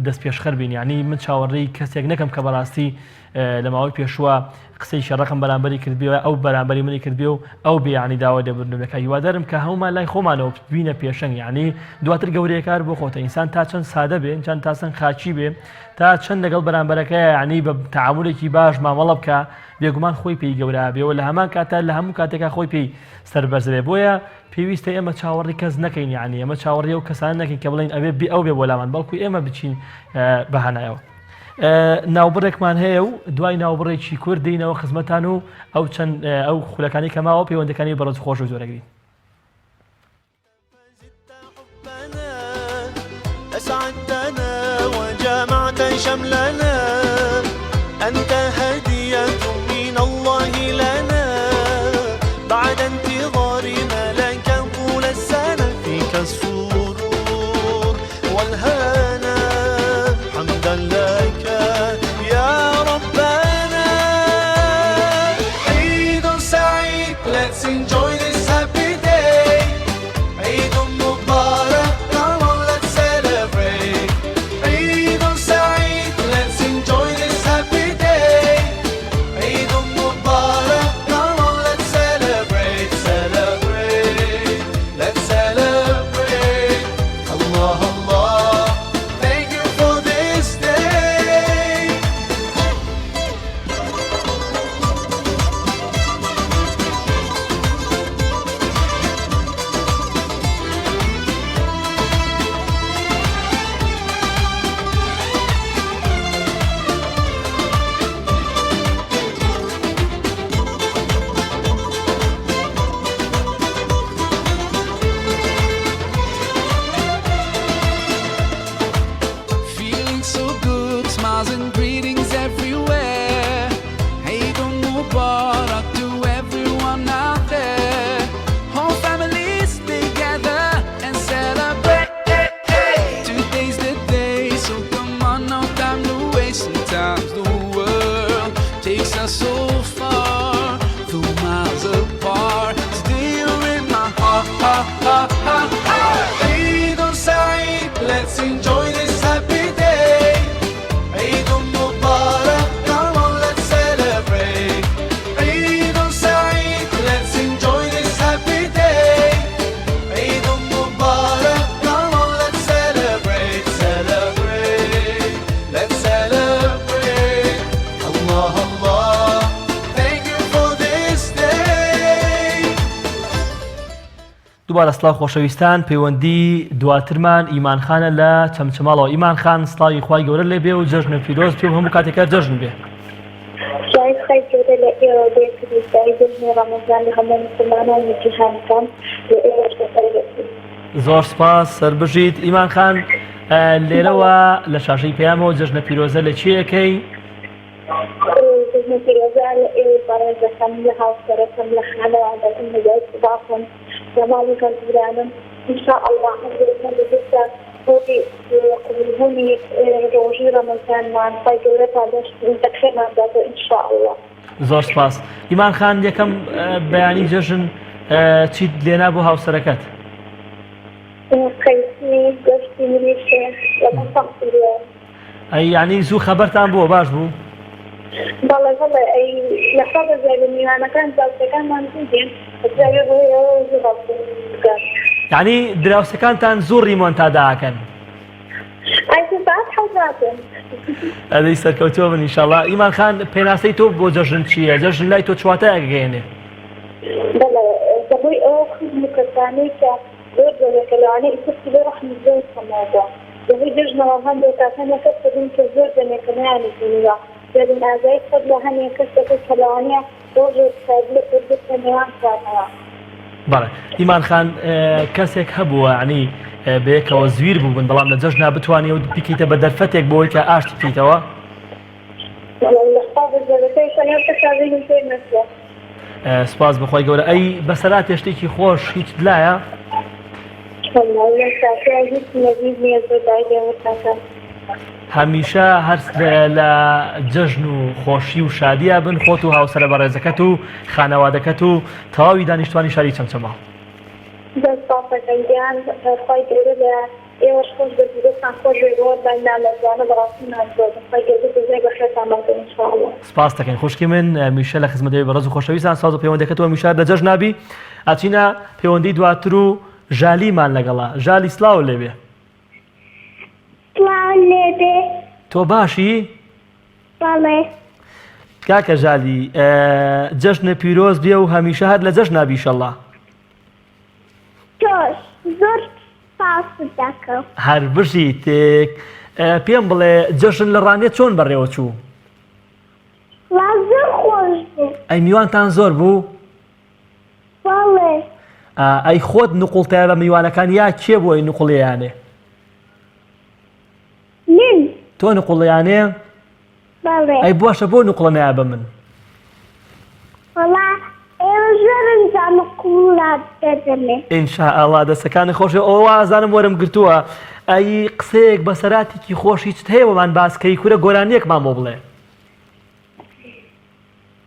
دەست پێشخەر بین یعنی من چاوەڕێی کەسێک نەکەم کە بەڕاستی لە ماوەی پێشوە قسەی شەڕەقم بەرامبەری کردبیەوە ئەو بەرامبەری منی کردبێ و ئەو بێیانی داوا لێبوردنەوەکە هیوادارم کە هەمومان لای خۆمانەوە بینە پێشەنگ یعنی دواتر گەورەیەکار بۆ خۆتە ئینسان تا چەند سادە بێ چەند تاسەن خاچی بێ تا چەند لەگەڵ بەرامبەرەکە یعنی بە تەعاملێکی باش مامەڵە بکە بێگومان خۆی پێی گەورە بێەوە لە هەمان کاتە لە هەموو کاتێکا خۆی پێی سەربەرزێ بۆیە پێویستە ئێمە چاوەڕی کەس نەکەین یعنی ئەمە چاوەڕێ و کەسان نەکەین کە بڵین ئەوێ ئەو بێ بۆلامان بەڵکو ئێمە بچین بەهانایەوە ناوبڕێکمان هەیە و دوای ناوبڕێکی کورد دێینەوە خزمەتان و ئەو چەند ئەو خولەکانی کەماوە پەیوەندەکانی بەڕێز خۆش و زۆرەگرین أسعدتنا وجمعت شملنا أنت هدية من الله لنا بعد انتظارنا لك طول السنة فيك السرور عيد سعيد, let's enjoy this happy day. عيد مبارك, come on let's celebrate. عيد سعيد, let's enjoy this happy day. عيد مبارك, come on let's celebrate, celebrate, let's celebrate. Allah Allah, thank you for this day. دووبارە سڵاو خۆشەویستان, پەیوەندی دواترمان ئیمانخانە لە چەمچەماڵەوە. ئیمانخان سڵاوی خوای گەورە لێ بێ و جەژنە پیرۆز پێ و هەموو کاتێکە جەژن بێ. شاید خیلی جوره لئیرە بێکردی جەژنی ڕەمەزان لە هەموو مسلمانانی جیهانەکان لە ئێوەش بەسەرگەرتین. زۆر سپاس سەربژیت. ئیمانخان لێرەوە لە شاشەی پەیامەوە جەژنە پیرۆزە لە چیەکەی؟ جەژنە پیرۆزە لە ئێوەی بەڕێزەکەم لە هاوسەرەکەم لە خانەوادەکەم لە دایک و باوکم لە ماڵی گەنجورانم ئینشاء الله هەندێکم بەجێستا بۆی قبولبوونی ڕۆژی ڕەمەزانمان خی گەورە دەخێمان داتەوە ئینشاء الله. زۆر سپاس. ئیمانخان یەکەم بەیانی جەژن چیت لێنا بۆ هاوسەرەکەت؟ قەیسی گەشتی منیشێ لە مەسەقی ئەی یعنی زوو خەبەرتان بووە باش بوو؟ بەڵێ بەڵێ ئەی لەخوا بەزای لە میوانەکان داوسەکانمان بودین بەزای بۆیەوە زوو بکات. یعنی دراوسەکانتان زۆر ریمۆنتادا ئەکەن. ئایتە ساعت حەوزاتن. ئەدەی سەرکەوتووە بن ئینشاڵڵا. ئیمانخان پێناسەی تۆ بۆ جەژن چییە؟ جەژن لای تۆ چواتە ئەگەێنێ؟ بەڵێ دەبۆی ئەوە خزم و کەسانەی کە زۆر جۆرەکە لەوانەیە ئیسەفتی لە ڕەحمی زۆر کەمەوە. دەبۆی جەژنەوە هەندێک کاتانەکە ببین کە زۆر دەمێکەنیانی دنیا دەبین ئازایی خۆت لە هەندێک کەسێکە کە لەوانەیە ڕۆژێک سادی لە پردەکە نێوان کاتەوە. بەڵێ. ئیمانخان کەسێک هەبووە عنی بەیەکەوە زویر بوو بن بەڵام لە جەژنا بتوانێ و بکەیتە بە دەرفەتێک بۆی کە ئاشتی بکەیتەوە؟ لەخوا بەزەرەکەی شەنێ تەشاویری پێ نەچوە. سپاس بەخوای گەورە. ئەی بەسەرات شتێکی خۆش هیچ لایە؟ هەمیشە هەر لە جەژن و خۆشی و شادیە بن خۆت و هاوسەرە بەڕێزەکەت و خانەوادەکەت و تەواوی دانیشتوانی شاری چەمچەماڵ. دەستپاسەکەندیان خۆی گەورە لە ئێوەش خۆش بەزیرۆتان خۆش بێگەوە بەندامەزانە بەڕاستیمان زۆر خۆی گەورە بزای بەخێرتان بەکەن ئینشاءالله. سپاس دەکەین خوشکی من میشە لە خزمەتەوەی بەڕێز و خۆشەویستان ساز و پەیوەندەکەتەوە میشار لە جەژن نابی. ئاچینە پەیوەندی دواتر و ژالیمان لەگەڵا. ژالی سڵاو لێبێ. سڵاو لێبێ. تۆ باشی؟ بەڵێ. کاکە ژالی جەژنە پیرۆز بێ و هەمیشە هەر لە جەژن نابی ئینشەڵڵا. تۆش زۆر سپاس دەکەم. هەر بژیتێک پێم بڵێ جەژن لە ڕانێ چۆن بەڕێوە چوو؟ زۆر خۆش بوو. ئەی میوانتان زۆر بوو؟ بەڵێ. ئەی خۆت نوقوڵتایە بە میوانەکان یا کێ بۆی نوقڵیانێ؟ من. تۆ نوقڵیانێ؟ بەڵێ. ئەی باشە بۆ نوقڵە نایە بە من؟ وەڵا ئێوە زۆرم جا نوقڵات دەدەمێ. ئینشاءالله دەستەکانی خۆشە ئەوە ئازانم وەرم گرتووە. ئەی قسەیەک بەسەراتێکی خۆش هیچ هەیە بەمان باسکەی کورە گۆرانیەکمان بۆ بڵێ.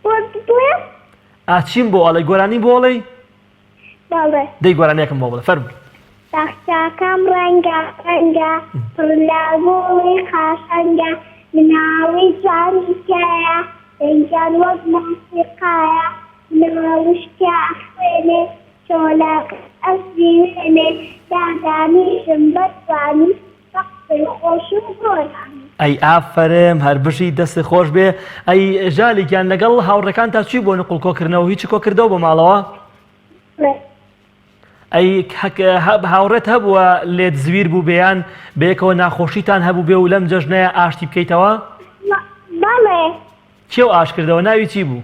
بڵێ؟ ئاچیم بۆ ئەڵێ گۆرانی بۆ ئەڵێ؟ بەڵێ. دەی گۆرانیەکم بۆ بڵێ فەرمووی. تەختەکەم ڕەنگە ڕەنگە پڕلەبۆڵی قاشەنگە مناڵی جانی کایە دەنگیان وەک مۆسیقایە مناڵشکە ئەخوێنێ چۆلەک ئەسری وێنێ دادانیشم بەتوانی سەقفی خۆش و گۆرانی. ئەی ئافەرم هەر بژی دەستی خۆش بێ. ئەی ژالیگیان لەگەڵ هاوڕەکان تا چی بۆ نقڵ کۆکردنەوە هیچی کۆکردەوە بۆ ماڵەوە؟ ئەی هاوڕێت هەبووە لێت زویر بوو بێیان بەیەکەوە ناخۆشیتان هەبوو بێ و لەم جەژنەیە ئاشتی بکەیتەوە؟ بەڵێ. چێو ئاش کردەوە ناوی چی بوو؟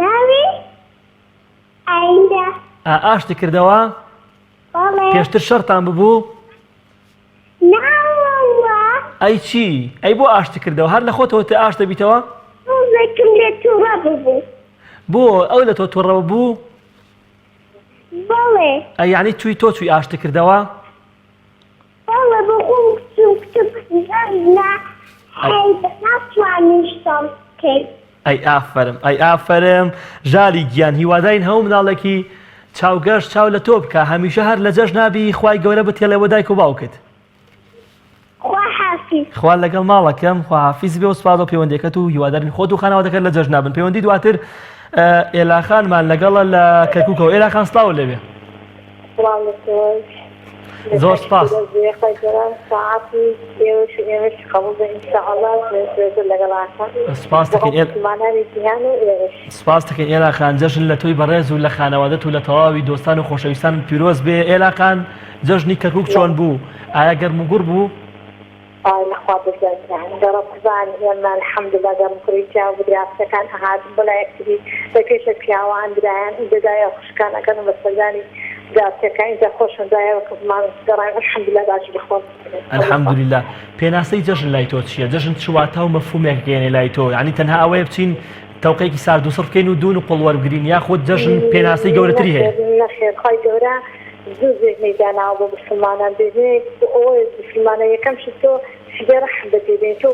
ناوی؟ ئایندە. ئاشتی کردەوە؟ بەڵێ. پێشتر شەرتان ببوو؟ ناوەوە. ئەی چی؟ ئەی بۆ ئاشتی کردەوە هەر لە خۆتەوە تێ ئاش دەبیتەوە؟ ڕۆژێکم لێ تووڕە ببوو. بۆ ئەو لە تۆ تووڕەوە بوو؟ بەڵێ. ئەی یعنی توی تۆ چوی ئاشتی کردەوە؟ بەڵێ بۆ خۆم کچوو زەرنا هەیدە ناتوانیشتم بکەیت. ئەی ئافەرم ئەی ئافەرم ژالی گیان هیوادارین هەموو مناڵێکی چاوگەشت چاو لە تۆ بکە هەمیشە هەر لە جەژن نابی خوای گەورە بتێڵێوە دایک و باوکت خوا حافظ. خوا لەگەڵ ماڵەکەم خواحافیز بێ و سپاس بۆ پەیوەندیەکەت و هیوادارین خۆت و خانەوادەکەت لە جەژن نابن. پەیوەندی دواتر ئێلاخانمان لەگەڵە لە کەرکووکەوە. ئێلاخان سڵاو لەوێ. سلام لە تۆش. زۆر سپاس. ساعتی ئێوەش ئێوەش قبول بە ئینشاءالله لەگەڵاتان. سپاس دەکەین مسلمانانی جیهان و ئێوەش. سپاس دەکەین ئێلاخان. جەژن لە تۆی بەڕێز و لە خانەوادەت و لە تەواوی دۆستان و خۆشەویستان پیرۆز بێ. ئێلاخان جەژنی کەرکووک چۆن بوو؟ ئایا گەرم و گوڕ بوو؟ لەخوا بزانیان دەڕە بزان ئێمە الحەمدولیلا گەرمکوڕیجا و دراستەکان هەهات بەلایەکتری بەپێشە پیاوان درایان دەدایە خوشکانەکەن بە سەردانی دراستەکان اینجا خۆشم دایەوە کە زمان گەڕان الحەمدولیلا باش بخۆن. الحەمدولیلا. پێناسەی جەژن لای تۆ چییە؟ جەژن چ واتە و مەفهومێک گەێنێ لای تۆ؟ یعنی تەنها ئەوەیە بچین تەوقەیەکی سارد و سڕ بکەین و دوون و قوڵ وەربگرین یاخود جەژن پێناسەی گەورەتری هەیە؟ نەخێر خی گەورە زوو زێژنەی داناوە بۆ مسلمانان بێژنێک ئەوەی مسلمانە یەکەم شت تۆ رحم بدين شو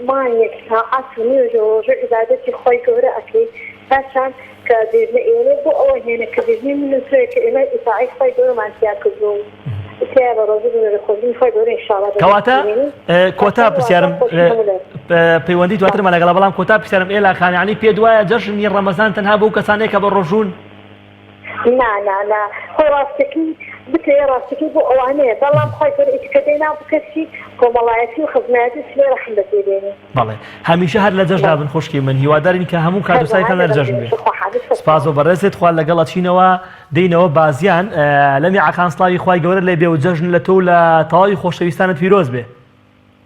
مانك ساعات ونيجي ورجع عبادتي خوي قورة أكيد عشان كديجنا إيري بو أول هنا كديجني من سوي كإما إساعي خوي قورة ما أنتيا كذوم إساعي برازيل من الخوزين خوي قورة إن شاء الله. كواتا كوتا بسيارم بيوندي تواتر ما لقى بلام كوتا بسيارم إيه لا خان يعني بيدوايا جشن رمضان تنها بو كسانيك بالرجون. لا هو راستكي بتلاقي راستكي بو أوانيه بلام خوي قورة إتكدينا بكشي کۆمەڵایەتی و خزمەتی سلێ ڕەحم بەجێبێنێ. بەڵێ هەمیشە هەر لە جەژن نابن خوشکی من هیوادارین کە هەموو کات و سایتان لە جەژن بێت. سپاس بۆ بەڕێزت خوا لەگەڵ ئەچینەوە دێینەوە بازیان لە میعەخان سڵاوی خوای گەورە لێ بێ و جەژن لە تۆ و لە تەواوی خۆشەویستانت پیرۆز بێ.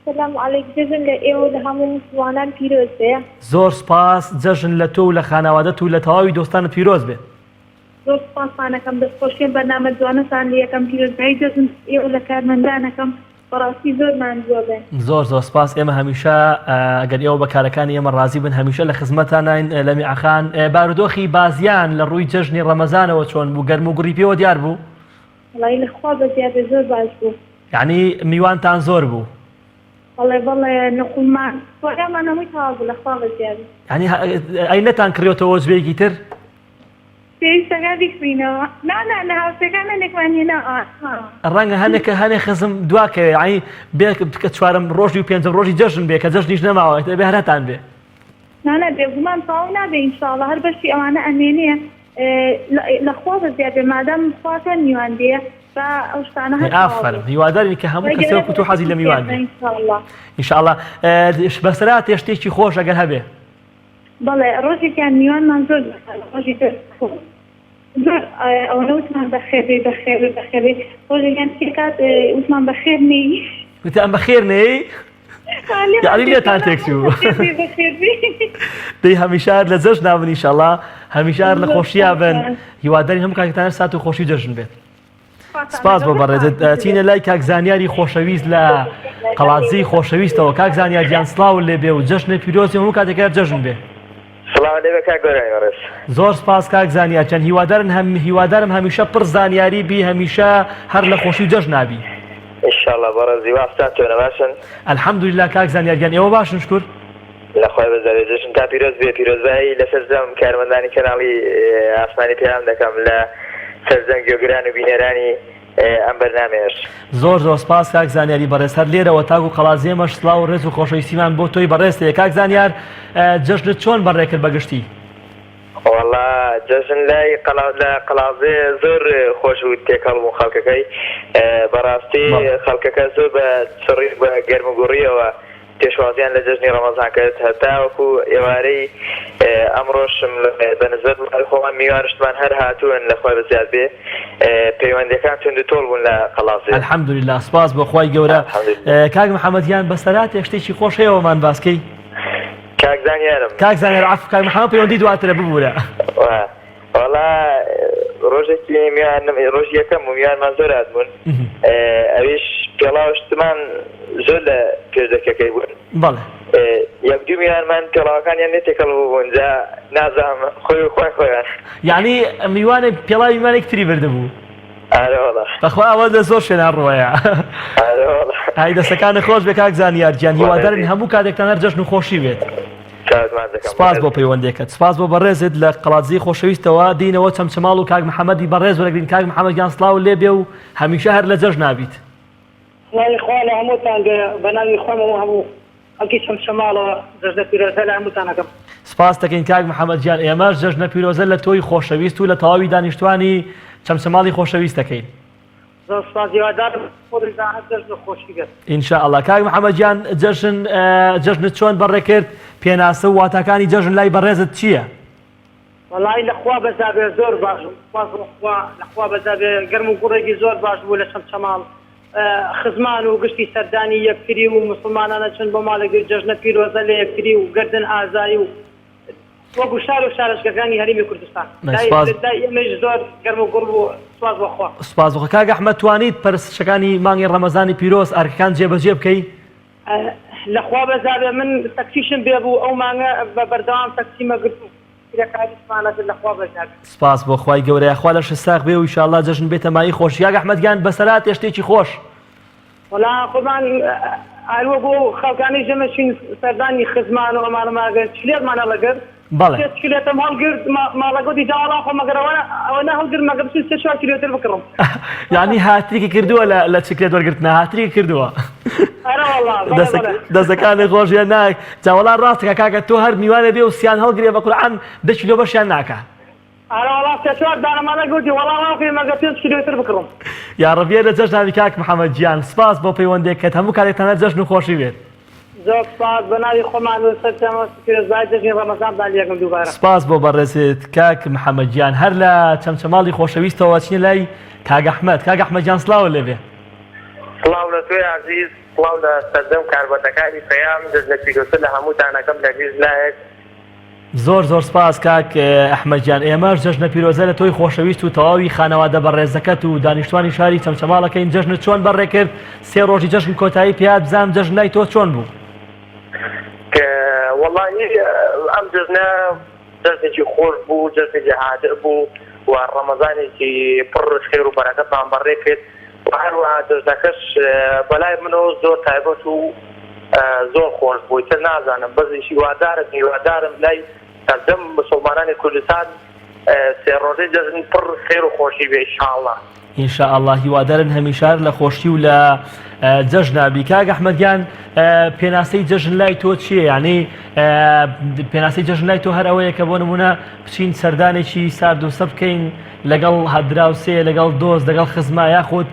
سلام عەلەیکم جەژن لە ئێوە لە هەموو مسلمانان پیرۆز بێ. زۆر سپاس جەژن لە تۆ و لە خانەوادەت و لە تەواوی دۆستانت پیرۆز بێ. زۆر سپاسانەکەم دەستخۆشیێن بەرنامە جوانەتان لە یەکەم پیرۆزبایی جەژن ئێوە لە کارمەندانەکەم بەڕاستی زۆرمان جواب بێن. زۆر سپاس. ئێمە هەمیشە ئەگەر ئێوە بەکارەکانی ئێمە ڕازی بن هەمیشە لە خزمەتانین لە میعەخان. بارودۆخی بازیان لە ڕووی جەژنی ڕەمەزانەوە چۆن بوو؟ گەرم و گوڕی پێوە دیار بوو؟ وەڵی لەخوا بەزیادە زۆر باش بوو. یعنی میوانتان زۆر بوو؟ بەڵێ نەخۆمان وەگەمان هەمووی تەواو بوو لەخوا بەزیادە. یعنی ئەی نەتان کڕیۆتەوە جوێیەکی تر؟ پێویستەکە بیخوینەوە. نا هاوسەکان هەنێکمان هێنا ڕەنگە هەنێک خزم دواکەوێ یعنی بێ بکە چوارم ڕۆژی و پێنجەم ڕۆژی جەژن بێ کە جەژنیش نەماوە بێ هەرەتان بێ. نانە بێگومان تەواو نابێ ئینشاڵڵا هەر بەشی ئەوانە ئەمێنێ لەخوا بەزیادە مادام خواتە میوان دێ بە ئەو شتانە ئافەرم هیوادارین کە هەموو کەسێک و تۆ حەزی لە میوان بێ ئینشاءڵڵا. بەسەرا تێشتێکی خۆش ئەگەر هەبێ. بەڵێ ڕۆژێکیان میوانمان زۆر ڕۆژی زۆر ئەوەنە وتمان بەخێبێ ڕۆژێکیان کات وتمان بەخێر نەی وتیان بەخێر نەی؟ یعنی لێتان تێکسی بوو. دەی هەمیشە لە جەژن نابن ئینشاءڵڵا هەمیشە لە خۆشییا بن هیواداری هەموو کاتێکتان سات و خۆشی جەژن بێت. سپاس بۆ بەڕێزت. چینە لای کاک زانیاری خۆشەویست لە قەڵاتزی خۆشەویستەوە. کاک زانیاریان سڵاو لێ بێ و جەژنە پیرۆزی هەموو کاتێکە جەژن بێ. سلام لێبێ کاک گەورە. زۆر سپاس کاک زانیار چەند هیوادارم هەمیشە پڕ زانیاری بی هەمیشە هەر لە خۆشی و جەژن نابی. ئینشاءڵڵا بەڕێزی واستان چۆنە باشن؟ الحەمدولیلا کاک زانیاریان ئێوە باشن شکر. لەخوای بەزارێ جەژن تا پیرۆز بێ. پیرۆزبایی لە سەرجەم کارمەندانی کەناڵی ئاسمانی پێیان دەکەم لە سەرجەم گوێگران و بینەرانی ئەم بەرنامەیەش. زۆر سپاس کاک زانیاری بەڕێز. هەر لێرەوە تاکو قەڵازیێمەش سڵاو و ڕێز و خۆشەویستیمان بۆ تۆی بەڕێستەیە. کاک زانیار جەژنت چۆن بەڕێکرد بەگشتی؟ وەڵا جەژن لای قەڵازێ زۆر خۆش و تێکەڵبوو خەڵکەکەی. بەڕاستی خەڵکەکە زۆر بە چڕی بە گەرموگوڕیەوە پێشوازیان لە جەژنی ڕەمەزان کرد. هەتا وەکو ئێوارەی ئەمڕۆشم بەنسبەت خۆمان میوانشتمان هەر هاتوون لەخوای بەزیاد بێ. پەیوەندیەکان تونند و تۆڵ بوون لە قەڵازێ. الحەمدولیلا سپاس بۆ خوای گەورە. کاک محەممەدیان بەسەرات شتێکی خۆش هەیەوەمان باسکەی؟ کاک زانیارم کاک زانیار عەفو کاک محەممەد پەیوەندی دواترە ببوورە. وەڵا ڕۆژێکی ڕۆژ یەکەم و میوانمان زۆر هاتبوون. ئەویش پێڵاوشتمان زۆر لە پێشدەکەکەی بوون. بەڵێ یەک دوو میوانمان پێڵاوەکانیان نێتێکەڵ بوون جا نازانم خۆی خۆیان یعنی میوانێ پێڵاوی میوانێکتری بردەبوو. بەخوا ئەوە لە زۆر شوێنان ڕۆیە. ئای دەستەکانە خۆش بێ کاک زانیار گیان هیوادارین هەموو کاتێکتان هەر جەژن و خۆشی بێت. سپاس بۆ پەیوەندێکت سپاس بۆ بەڕێزت لە قەڵاتزی خۆشەویستەوە دینەوە چەمچەماڵ و کاک محەممەدی بەڕێز وەرەگرین کاک محەممەدیان سڵاو لێ بێ و هەمیشە هەر لە جەژ نابیت خوا لە هەمووتان بەناوی خۆمەوە هەموو ئەڵکی چەمچەماڵەوە جەژنە پیرۆزە لە هەمووتانەکەم سپاس دەکەین کاک محەممەدیان ئێمەش جەژنە پیرۆزە لە تۆی خۆشەویست و لە تەواوی دانیشتوانی چەمچەماڵی خۆشەویست دەکەین زۆر سپاس هیوادارم خۆتان جەژن خۆشی بێت ئینشاءالله کاک محەممەدیان جەژنت چۆن بەڕێ کرد پێناسە و واتاکانی جەژن لای بەڕێزت چییە؟ وەڵی لەخوا بەزابێ زۆر باش لەخوا بەزابێ گەرم و گوڕێکی زۆر باش بوو لە چەمچەماڵ خزمان و گشتی سەردانی یەکتری و مسلمانانە چون بۆ ماڵێکی جەژنە پیرۆزە لە یەکتری و گردن ئازایی و وەکو شار و شارەشگەکانی هەرێمی کوردستان ئێمەش زۆر گەرم و گوڕ بوو سپاس بۆخوا سپاس بۆ کاک ئەحمەد توانیت پەرستشەکانی مانگی ڕەمەزانی پیرۆز ئەرکەکان جێبەجێ بکەی لەخوا بەزابێ من تەکسیشم بێ بوو ئەو مانگە بە بەردەوام تەکسیمە گرت و سپاس بۆ خوای گەورەیە خوا لە شەساق بێ و ئینشاءالله جەژن بێتە مای خۆش یاک ئەحمەدیان بەسەرات هێشتێکی خۆش وەڵا خۆمان هەروە بۆ خەڵکانی ژەمەچین سەردانی خزمان و ئەمانەماگەر چلێتمانە لەگەر بەڵێ کیلێتم هەڵگرت ماڵەگەوتی جاوەڵا خۆ مەگەرەوە ئەوە نەهەڵگرت مەگەر بچین 3-4 کیلۆمتر بکڕم یعنی هاتریکی کردووە لە چکلێت وەرگرتنە هاتریکی کردووە دەستەکانی خۆشیان ناک جاوەڵا ڕاستەکە کاکە تۆ هەر میوانە بێ و سییان هەڵگرێ بە قورعان 10 کیلۆ بەشیان ناکە یا ڕەبیە لە جەژناوی کاک محەممەدیان سپاس بۆ پەیوەندێکت هەموو کارێکتانە جەژن و خۆشی بێت زۆر سپاس بەناوی خۆمان و سەرجەمەزای جەژنی ڕەمەزانتان لێکم دووبارە سپاس بۆ بەڕێزت کاک محەممەدیان هەر لە چەمچەماڵی خۆشەویستەوە چینە لای کاک ئەحمەد کاک ئەحمەدیان سڵاوە لێبێ سڵاو لە توێ عەزیز سڵاو لە سەردەم کاربەتەکانی پەیام جەژنە پیرۆزە لە هەمووتانەکەم لە هیچ لایەک زۆر سپاس کاک ئەحمەدیان ئێمەش جەژنە پیرۆزە لە تۆی خۆشەویست و تەواوی خانەوادە بەڕێزەکەت و دانیشتوانی شاری چەمچەماڵەکەین جەژنت چۆن بەڕێ کرد 3 ڕۆژی جەژن کۆتایی پێات بزانم جەژن لای تۆ چۆن بوو؟ وەڵی ئەم جەژنە جەژنێکی خۆش بوو جەژنێکی هادئ بوو و ڕەمەزانێکی پڕ خێر و بەرەکەتمان بەڕێ کرد و هەروەها جەژنەکەش بەلای منەوە زۆر تایبەت و زۆر خۆش بووی تر نازانم بەزیشی هیوادارم لای سەردەم مسلمانانی کوردستان 3 ڕۆژەی جەژن پڕ خێر و خۆشی بێ ئینشاءالله ئینشاءالله هیوادارن هەمیشار لە خۆشی و لە جەژنابی کاک ئەحمەدیان پێناسەی جەژن لای تۆ چییە؟ یعنی پێناسەی جەژن لای تۆ هەر ئەوەیە کە بۆ نمونە بچین سەردانێکی سارد و سە بکەین لەگەڵ هەدراوسێ لەگەڵ دۆست لەگەڵ خزما یاخود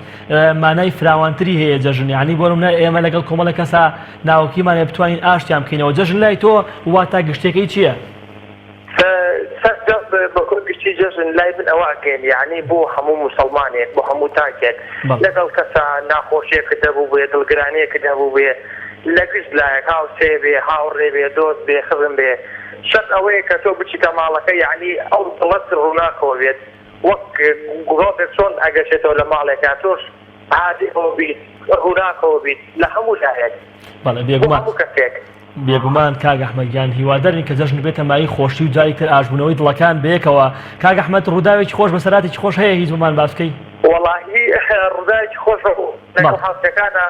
مانای فراوانتری هەیە جەژن یعنی بۆ نمونە ئێمە لەگەڵ کۆمەڵە کەسا ناوەکیمانێ بتوانین ئاشتیان بکەینەوە جەژن لای تۆ واتە گشتەکەی چییە؟ بەکۆ گشتی جەژن لای من ئەوەکەین یعنی بۆ هەموو مسلمانێک بۆ هەموو تاکێک لەگەڵ کەسا ناخۆشیەکە دەبوو بێ دڵگرانیەکە دەبوو بێ لە گشت لایەک هاوسێ بێ هاوڕێ بێ دۆست بێ خزم بێ شەرت ئەوەیە کە تۆ بچیتە ماڵەکە یعنی ئەو دڵەت ڕووناکەوە بێت وەک گۆڵێک چۆن ئەگەشێتەوە لە ماڵێکا تۆش عادیەوە بیت ڕووناکەوە بیت لە هەموو لایەک هەموو کەسێک بێگومان کاک ئەحمەدیان هیوادارین کە جەژن بێتە مای خۆشی و جاری تر ئاژبوونەوەی دڵەکان بەیەکەوە کاک ئەحمەد ڕووداوێکی خۆش بەسەراتێکی خۆش هەیە هیچ بمان باس بکەی وەڵاهی ڕووداوێکی خۆش لەگەڵ هاوسەکانە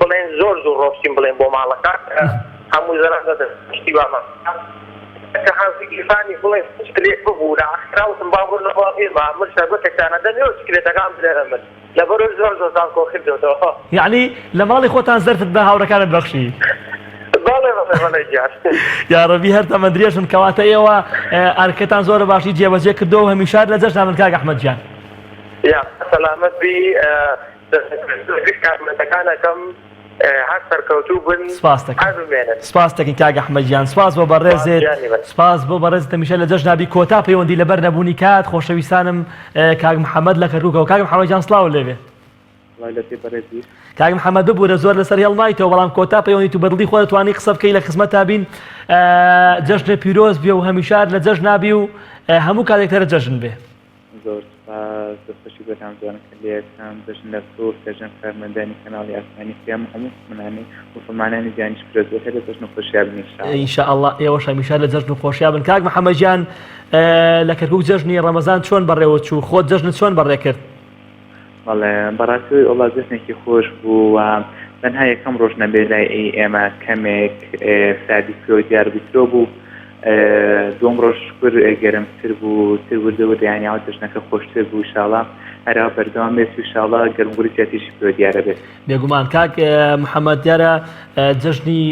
بڵێن زۆر ڕۆبچین بڵێن بۆ ماڵەکان هەموو زەران دەشتی بامان کە حەزیگیفانی بڵێن شتێک ببوو لە ئاخراوتم با بڕنەوە ئێمە من شەربەتێکتانە دەمێ و شکرێتەکان بدەرە من لەبەرۆ زۆر سان کۆ کردەوە یعنی لە ماڵی خۆتان زەرفت بە هاوڕەکانت بەخشی یا ڕەبی هەر تەمەندرێژم کەواتە ئێوە ئەرکەتان زۆرە باشی جێبەجێ کردەوە و هەمیشار لە جەژنا من کاک ئەحمەدیان یا سەلامەت بی کارمەتەکانەکەم هەر سەرکەوتوو بن سپاس دەکەین کاک ئەحمەدیان سپاس بۆ بەڕێزت سپاس بۆ بەڕێزت هەمیشە لە جەژنابی کۆتا پەیوەندی لەبەر نەبوونی کات خۆشەویستانم کاک محەممەد لە کەرکووکەوە کاک محەممەدیان سڵاو لێبێ کاک محەممەد ببوورە زۆر لەسەر هێڵمایتەوە بەڵام کۆتا پەیوەندی تو بەدڵی خۆ دەتوانی قسە بکەی لە خزمەتا بین جەژنە پیرۆز بێ و هەمیشار لە جەژنابی و هەموو کاتێکتەرە جەژن بێ زۆر سپاس دەستخۆشی بەتان جوانەکە لێکم جەژن لە سۆر جەژن فەرمەندانی کەناڵی ئاسمانی پێم هەموو مسلمانانی مسلمانانی جانیش پیرۆزەکە لە جەژن و خۆشییا بن ئینشاءالله ئێوەش هەمیشار لە جەژن و خۆشییا بن کاک محەممەدیان لە کەرکووک جەژنی ڕەمەزان چۆن بەڕێوە چوو خۆت جەژنت چۆن بەڕێ کرد؟ بەڵێ بەڕاستی وڵات جەژنێکی خۆش بوو و تەنها یەکەم ڕۆژ نەبێ لای ئێمە کەمێک سادی کرۆ دیار بیترۆ بوو دوم ڕۆژ شکر گەرمتر بوو تر دەیانیاوە دژنەکە خۆشتر بوو ئینشاڵڵا هەرا بەردەوام بێت ئینشاڵڵا گەرمگوڕی زیاتریشی کرۆ دیارە بێت بێگومان کاک محەممەد دیارە جژنی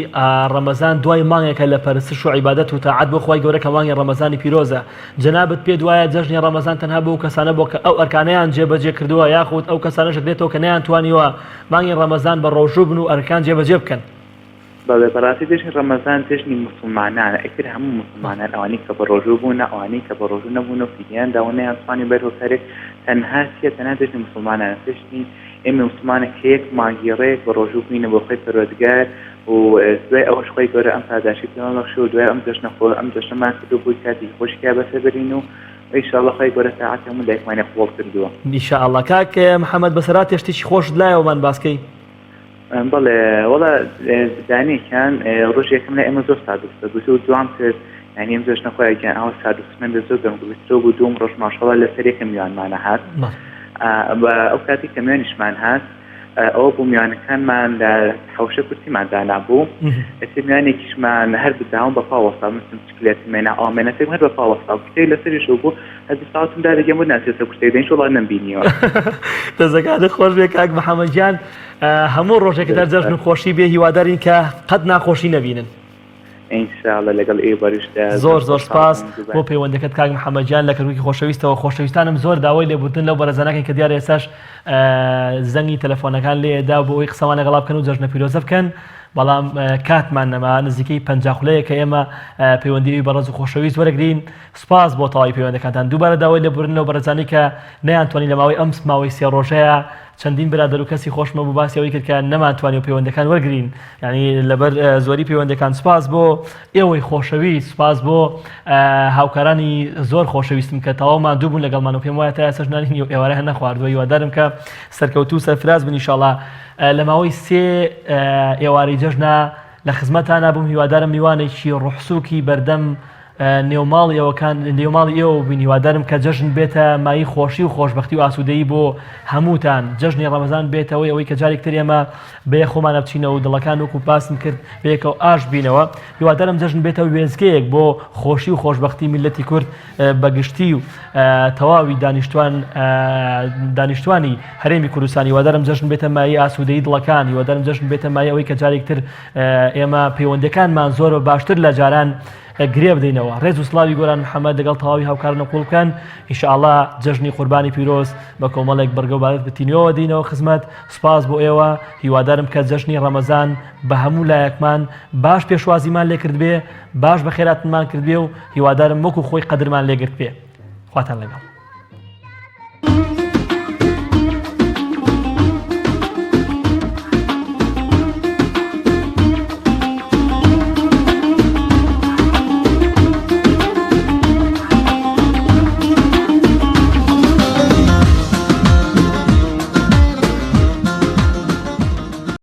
ڕەمەزان دوای مانگێکە لە پەرستش و عیبادەت و تاعات بۆ خۆی گەورە کە مانگی ڕەمەزانی پیرۆزە جەنابەت پێ دوایە جژنی ڕەمەزان تەنها بۆ کەسانە بۆ کە ئەو ئەرکانەیان جێبەجێ کردووە یاخود ئەو کەسانەش دێتەوە کە نەیانتوانیوە مانگی ڕەمەزان بە ڕۆژوو بن و ئەرکان جێبەجێ بکەن بەڵێ بەڕاستی دژنی ڕەمەزان دژنی مسلمانانە ئەکر هەموو مسلمانان ئەوانەی کە بە ڕۆژوو بوون ئەوانەی کە بە ڕۆژوو نەبوون و فیدیان داوانەیان توانی بەرهۆکارێک تەنها تەنها دژنی مسلمانانە دژنی ئێمە مسلمانە کە یەک ماگیڕێک بە ڕۆژوو بووینە بۆ خۆی پەروەردگار و دوای ئەوەش خۆی گەورە ئەم پاداشی پێمان بەخشی و دوای ئەم جەژنەمان کردو بووی کاتی خۆشییا بەسەر بەرین و ئینشاءڵڵا خۆی گەورە تاعات هەموو لایکمانێ قبوڵ کردووە ئینشاءڵڵا کاک محەممەد بەسەرات تێشتێکی خۆشت لایەوەمان باسکەی بەڵێ وەڵا دانێکیان ڕۆژ یەکەم لە ئێمە زۆر سادوستە گوتو و دوام کرد ینی ئەم جەژنە خۆیان ئەوە سادوستمە بێ زۆر گەرمگوترۆ بوو دوم ڕۆژ ماشەڵڵا لەسەر یەکەم میوانمانە هات ئەو کاتی کە میوانیشمان هات ئەوە بوو میوانەکانمان لە حەوشە کورسیمان دانابوو ئەسێ میوانێکیشمان هەر بداوم بە پاوەستا مثل چکلێتی مێنە ئامێنەتێک هەر بە پاوەستا کتەی لەسەریشەوە بوو هەردوو ساعتم دارێگەم بۆ ناسێتە کورسەی دەین شۆڵا نەمبینیەوە دەزەکاتە خۆش بێ کاک محەممەد گیان هەموو ڕۆژێکە دەر جەژن و خۆشی بێ هیوادارین کە قەت ناخۆشی نەبینن ئینشاءڵڵا لەگەڵ ئێ بەریشدا زۆر سپاس بۆ پەیوەندەکەت کاک محەممەد گیان لە کردووی خۆشەویستەوە خۆشەویستانم زۆر داوای لێبوردن لەو بەرەزانەکەی کە دیارە ئێساش زەنگی تەلەفۆنەکان لێدا بۆ ئەوەی قسەوان لەگەڵا بکەن و جەژنە پیرۆزە بکەن بەڵام کاتمان نەما نزیکەی 50 خولەیە کە ئێمە پەیوەندی بەڕێز و خۆشەویست وەرەگرین سپاس بۆ تەواوی پەیوەندەکانتان دووبارە داوای لێبوردن لەو بەرەزانەی کە نەیانتوانی لە ماوەی ئەم ماوەی 3 ڕۆژەیە چەندین برادەر و کەسی خۆشمە بوو باسی ئەوەی کرد کە نەمانتوانی و پەیوەندەکان وەرگرین یعنی لەبەر زۆری پەیوەندەکان سپاس بۆ ئێوەی خۆشەویست سپاس بۆ هاوکارانی زۆر خۆشەویستم کە تەواومان دوو بوون لەگەڵمان و پێم وایە تا ئێستاش نانی و ئێوارە هەر نەخواردووە هیوادارم کە سەرکەوتوو سەرفراز بن ئینشاڵڵا لە ماوەی 3 ئێوارەی جەژنە لە خزمەتانە بووم هیوادارم میوانێکی ڕوحسووکی بەردەم نێوماڵی ئێوە بین هیوادارم کە جەژن بێتە مای خۆشی و خۆشبەختی و ئاسوودەیی بۆ هەمووتان جەژنی ڕەمەزان بێتەوەی ئەوەی کە جارێکتر ئێمە بەیە خۆمانە بچینەوە و دڵەکان وەکو باسم کرد بەیەکەوە ئاش بینەوە هیوادارم جەژن بێتەوە وێزگەیەک بۆ خۆشی و خۆشبەختی میلەتی کورد بەگشتی و تەواوی دانیشتوانی هەرێمی کوردستانی هیوادارم جەژن بێتە مای ئاسوودەیی دڵەکان هیوادارم جەژن بێتە مای ئەوەی کە جارێکتر ئێمە پەیوەندەکانمان زۆر و باشتر لە جاران گرێ بدەینەوە ڕێز و سڵاوی گۆران محەممەد لەگەڵ تەواوی هاوکارنە قوڵ بکەن ئینشاءڵڵا جەژنی قوربانی پیرۆز بە کۆمەڵێک بەرگە و بارەت بتینەوە دێنەوە خزمەت سوپاس بۆ ئێوە هیوادارم کە جەژنی ڕەمەزان بە هەموو لایەکمان باش پێشوازیمان لێ کرد بێ باش بە خێراتمان کرد بێ و هیوادارم وەکو خۆی قەدرمان لێگرت بێ خواتان لەگەڵ